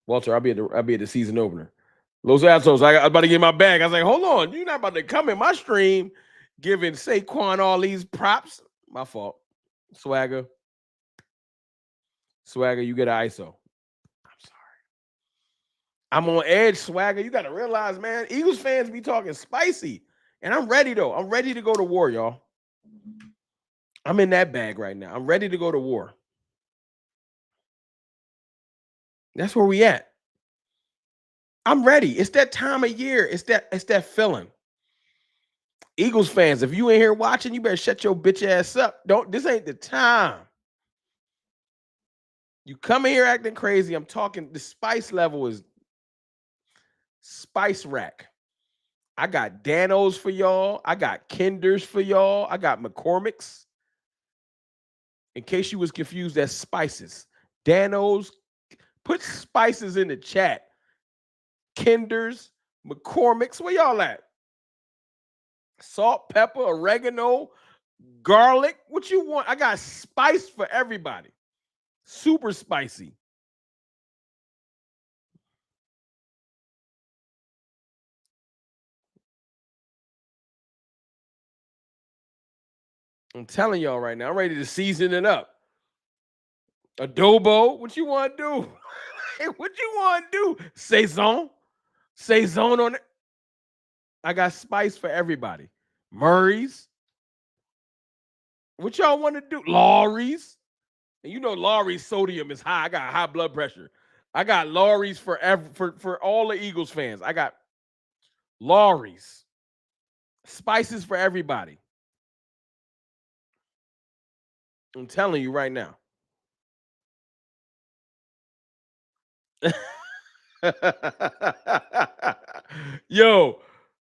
Walter, I'll be at the season opener. Los Altos, I was about to get my bag. I was like, hold on, you're not about to come in my stream giving Saquon all these props. My fault. Swagger, you get an ISO. I'm sorry. I'm on edge, Swagger. You got to realize, man, Eagles fans be talking spicy. And I'm ready, though. I'm ready to go to war, y'all. I'm in that bag right now. I'm ready to go to war. That's where we at. I'm ready. It's that time of year. It's that feeling. Eagles fans, if you ain't here watching, you better shut your bitch ass up. This ain't the time. You come in here acting crazy. I'm talking, the spice level is spice rack. I got Danos for y'all. I got Kinders for y'all. I got McCormick's. In case you was confused, that's spices. Danos, put spices in the chat. Kinders, McCormick's, where y'all at? Salt, pepper, oregano, garlic. What you want? I got spice for everybody. Super spicy. I'm telling y'all right now, I'm ready to season it up. Adobo, what you want to do? What you want to do? Saison on it. I got spice for everybody. Murray's. What y'all want to do? Laurie's. And you know Laurie's sodium is high. I got high blood pressure. I got Laurie's for all the Eagles fans. I got Laurie's. Spices for everybody. I'm telling you right now. Yo,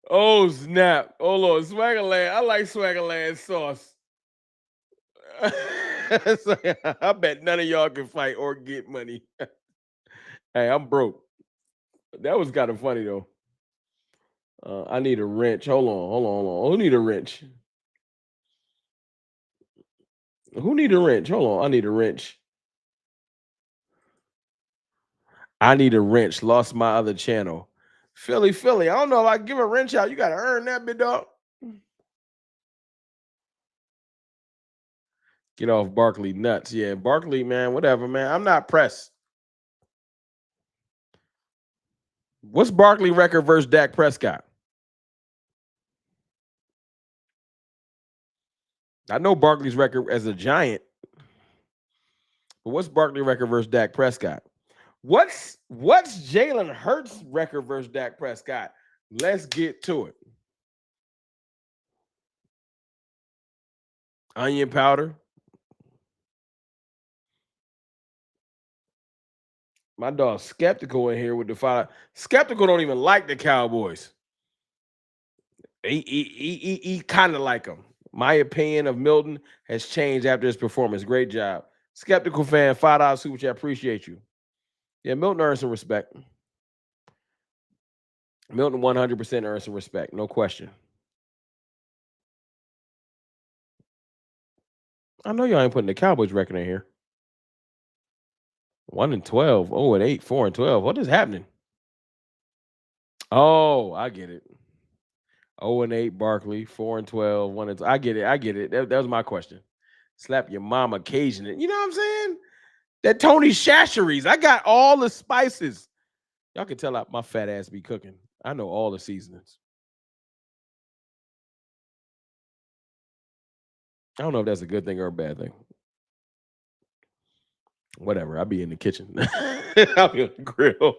oh snap. Hold on. Swaggerland. I like Swaggerland sauce. I bet none of y'all can fight or get money. Hey, I'm broke. That was kind of funny though. I need a wrench. Hold on. Who need a wrench? Who need a wrench? Hold on. I need a wrench. I need a wrench. Lost my other channel. Philly. I don't know if I give a wrench out. You got to earn that, big dog. Get off Barkley nuts. Yeah, Barkley, man, whatever, man. I'm not pressed. What's Barkley record versus Dak Prescott? I know Barkley's record as a Giant, but what's Barkley record versus Dak Prescott? What's Jalen Hurts record versus Dak Prescott? Let's get to it. Onion powder. My dog's skeptical in here with the fire. Skeptical don't even like the Cowboys. He kind of like them. My opinion of Milton has changed after his performance. Great job. Skeptical fan, $5 super chat. Appreciate you. Yeah, Milton earns some respect. Milton 100% earns some respect. No question. I know y'all ain't putting the Cowboys record in here. 1-12, 0-8, 4-12. What is happening? Oh, I get it. 0-8, Barkley, 4-12, 1-12. I get it. That was my question. Slap your mom occasionally. You know what I'm saying? That Tony Chachere's. I got all the spices. Y'all can tell my fat ass be cooking. I know all the seasonings. I don't know if that's a good thing or a bad thing. Whatever. I'll be in the kitchen. I'll be on the grill.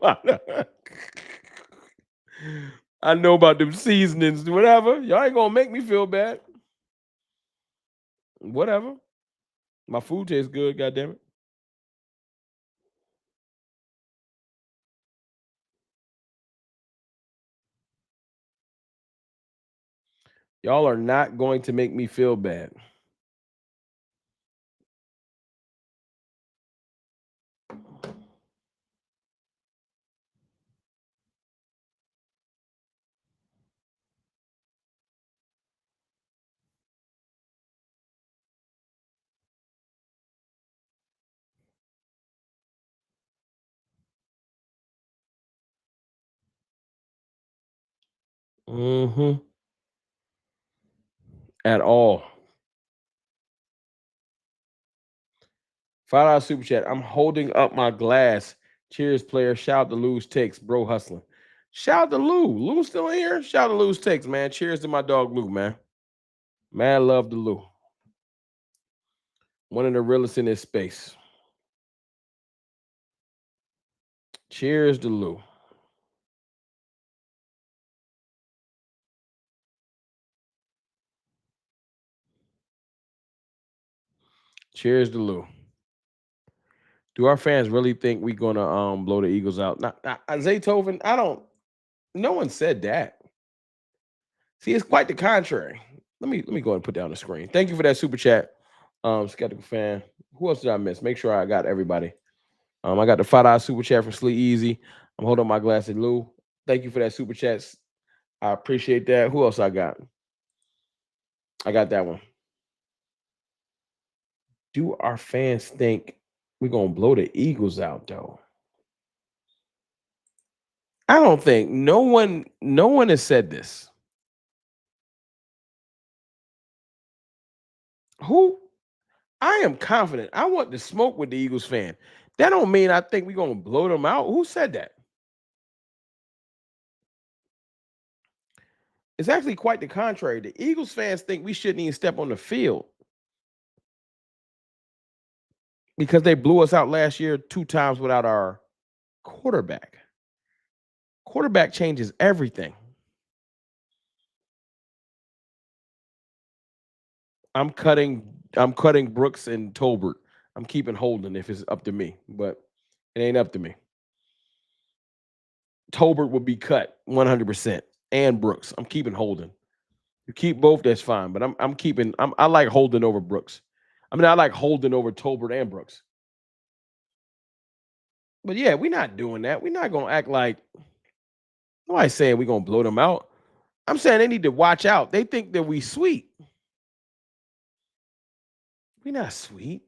I know about them seasonings. Whatever. Y'all ain't gonna make me feel bad. Whatever. My food tastes good, goddammit. Y'all are not going to make me feel bad. Mm-hmm. At all. $5 super chat. I'm holding up my glass. Cheers, player. Shout out to Lou's Takes, bro hustling. Shout out to Lou. Lou's still in here? Shout out to Lou's Takes, man. Cheers to my dog Lou, man. Mad love to Lou. One of the realest in this space. Cheers to Lou. Cheers to Lou. Do our fans really think we're gonna blow the Eagles out? Not Zaytoven, I don't. No one said that. See, it's quite the contrary. Let me go ahead and put that on the screen. Thank you for that super chat, skeptical fan. Who else did I miss? Make sure I got everybody. I got the $5 super chat from Sleep Easy. I'm holding my glass at Lou. Thank you for that super chat. I appreciate that. Who else I got? I got that one. Do our fans think we're gonna blow the Eagles out though? I don't think no one has said this. Who? I am confident. I want to smoke with the Eagles fan. That don't mean I think we're gonna blow them out. Who said that? It's actually quite the contrary. The Eagles fans think we shouldn't even step on the field because they blew us out last year 2 times without our quarterback. Quarterback changes everything. I'm cutting Brooks and Tolbert. I'm keeping Holden if it's up to me, but it ain't up to me. Tolbert will be cut 100% and Brooks. I'm keeping Holden. You keep both, that's fine, but I'm keeping I like Holden over Brooks. I mean, I like Holden over Tolbert and Brooks. But yeah, we're not doing that. We're not gonna act like nobody's saying we're gonna blow them out. I'm saying they need to watch out. They think that we sweet. We not sweet.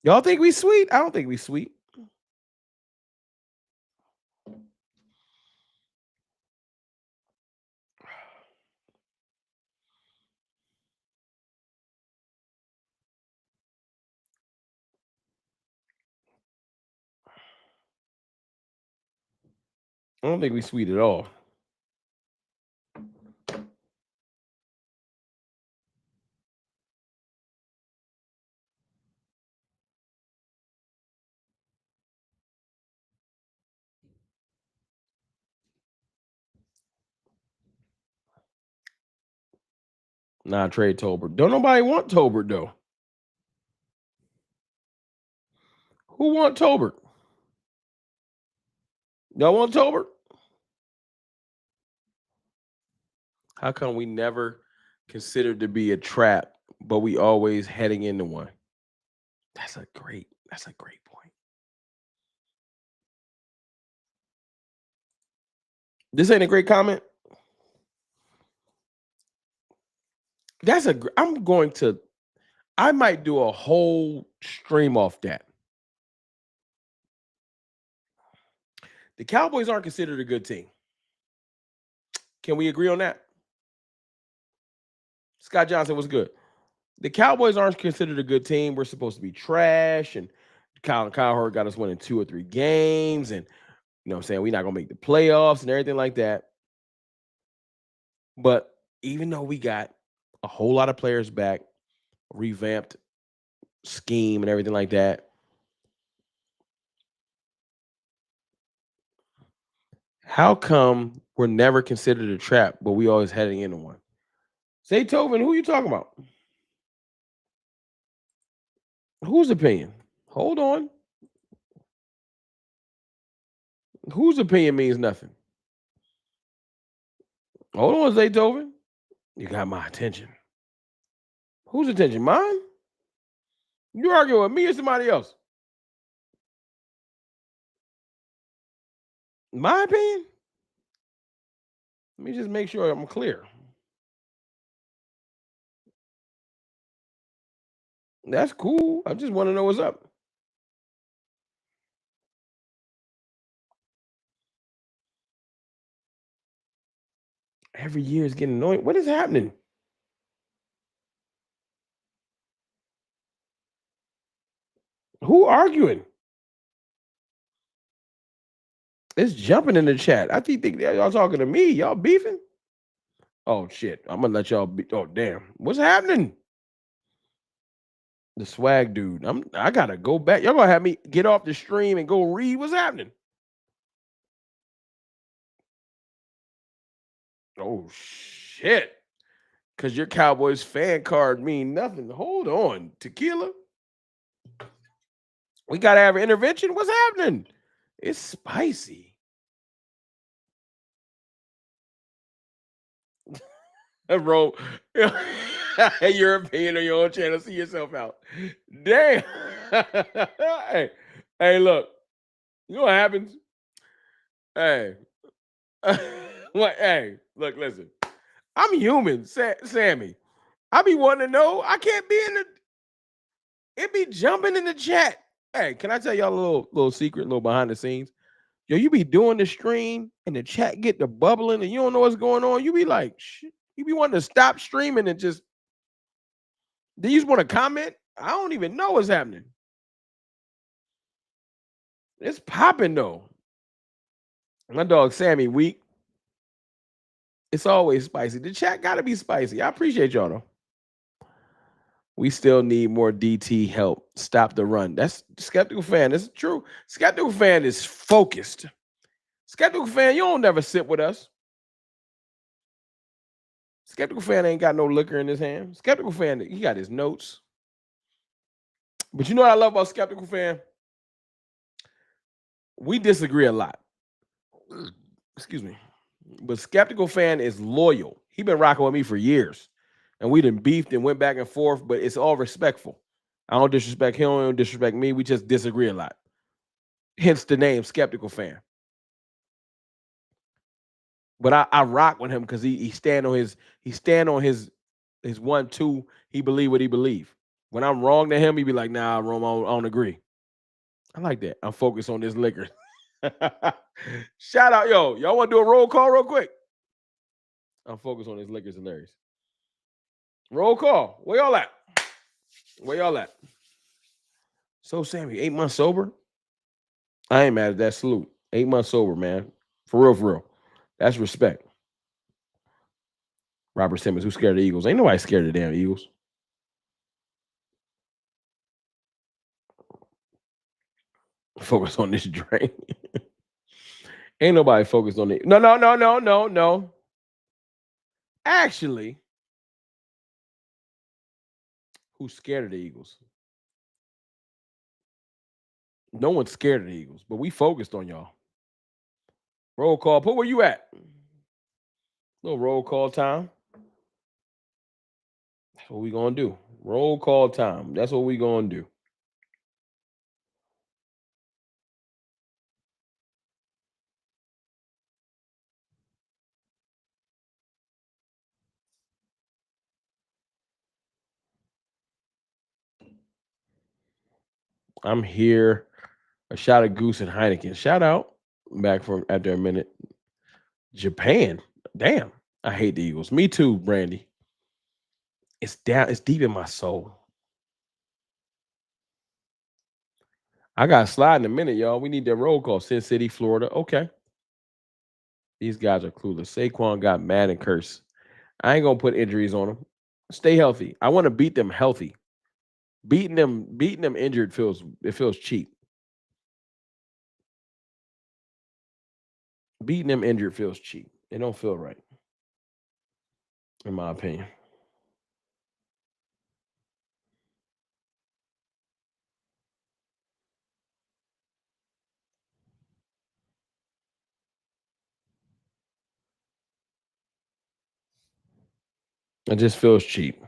Y'all think we sweet? I don't think we sweet. I don't think we sweet at all. Nah, trade Tolbert. Don't nobody want Tolbert though. Who want Tolbert? Y'all want Tolbert? How come we never considered to be a trap, but we always heading into one? That's a great point. This ain't a great comment. I'm going to I might do a whole stream off that. The Cowboys aren't considered a good team. Can we agree on that? Scott Johnson was good. The Cowboys aren't considered a good team. We're supposed to be trash, and Kyle Hurd got us winning 2 or 3 games, and you know what I'm saying, we're not gonna make the playoffs and everything like that. But even though we got a whole lot of players back, revamped scheme and everything like that, how come we're never considered a trap, but we always heading into one? Zaytoven, who you talking about? Whose opinion? Hold on. Whose opinion means nothing? Hold on, Zaytoven. You got my attention. Whose attention? Mine? You arguing with me or somebody else? My opinion? Let me just make sure I'm clear. That's cool. I just want to know what's up. Every year is getting annoying. What is happening? Who arguing? It's jumping in the chat. I think y'all talking to me. Y'all beefing? Oh shit! I'm gonna let y'all be. Oh damn! What's happening? The swag dude. I gotta go back. Y'all gonna have me get off the stream and go read what's happening. Oh shit! Cause your Cowboys fan card mean nothing. Hold on, tequila. We gotta have an intervention. What's happening? It's spicy. Bro, your opinion on your own channel. See yourself out. Damn. hey, hey, look. You know what happens? Hey, what? Hey, look, listen. I'm human, Sammy. I be wanting to know. I can't be in the. It be jumping in the chat. Hey, can I tell y'all a little secret, little behind the scenes? Yo, you be doing the stream and the chat get the bubbling and you don't know what's going on. You be like, shit. You be wanting to stop streaming and just. Do you just want to comment? I don't even know what's happening. It's popping though. My dog Sammy weak. It's always spicy. The chat gotta be spicy. I appreciate y'all though. We still need more DT help. Stop the run. That's Skeptical Fan. That's true. Skeptical Fan is focused. Skeptical Fan, you don't never sit with us. Skeptical Fan ain't got no liquor in his hand. Skeptical Fan, he got his notes. But you know what I love about Skeptical Fan? We disagree a lot. Excuse me. But Skeptical Fan is loyal. He been rocking with me for years. And we done beefed and went back and forth, but it's all respectful. I don't disrespect him, he don't disrespect me. We just disagree a lot. Hence the name Skeptical Fan. But I rock with him because he stand on his 1-2. He believe what he believe. When I'm wrong to him, he be like, nah, Rome, I don't agree. I like that. I'm focused on this liquor. Shout out, yo. Y'all want to do a roll call real quick? I'm focused on this liquor. It's hilarious. Roll call. Where y'all at? Where y'all at? So, Sammy, 8 months sober? I ain't mad at that. Salute. 8 months sober, man. For real, for real. That's respect. Robert Simmons, who's scared of the Eagles? Ain't nobody scared of the damn Eagles. Focus on this drink. Ain't nobody focused on it. No. Actually, who's scared of the Eagles? No one's scared of the Eagles, but we focused on y'all. Roll call. Put where you at. Little roll call time. That's what we gonna do. Roll call time. That's what we gonna do. I'm here. A shot of Goose and Heineken. Shout out. Back from after a minute. Japan. Damn. I hate the Eagles. Me too, Brandy. It's down. It's deep in my soul. I got to slide in a minute, y'all. We need that roll call. Sin City, Florida. Okay. These guys are clueless. Saquon got mad and cursed. I ain't gonna put injuries on them. Stay healthy. I want to beat them healthy. Beating them injured feels cheap. Beating them injured feels cheap. It don't feel right, in my opinion. It just feels cheap.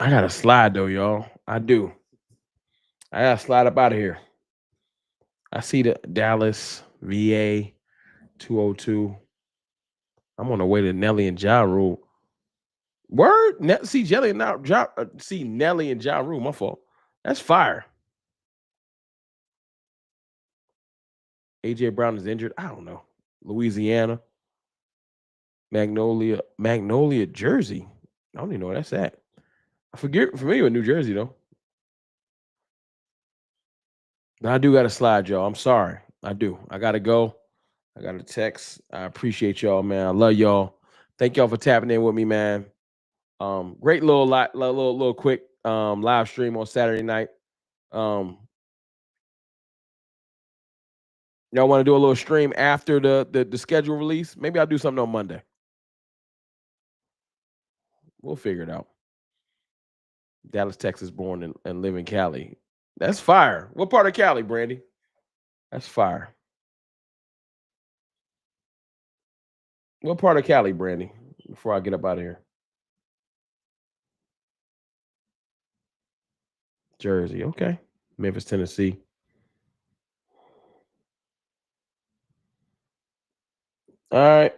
I gotta slide though, y'all. I do. I gotta slide up out of here. I see the Dallas VA 202. I'm on the way to Nelly and Ja Rule. Word? See Jelly and now see Nelly and Ja Rule. My fault. That's fire. AJ Brown is injured. I don't know. Louisiana, Magnolia, Jersey. I don't even know where that's at. I forget familiar with New Jersey though. But I do got to slide, y'all. I'm sorry. I do. I gotta go. I got a text. I appreciate y'all, man. I love y'all. Thank y'all for tapping in with me, man. Great little quick live stream on Saturday night. Y'all want to do a little stream after the schedule release? Maybe I'll do something on Monday. We'll figure it out. Dallas, Texas, born and live in Cali. That's fire. What part of Cali, Brandy? That's fire. What part of Cali, Brandy? Before I get up out of here. Jersey. Okay. Memphis, Tennessee. All right.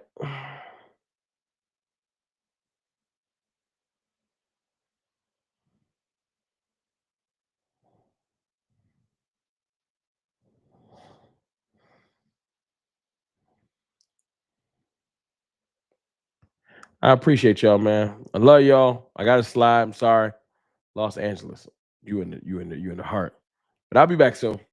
I appreciate y'all, man. I love y'all. I got to slide. I'm sorry. Los Angeles. You in the heart. But I'll be back soon.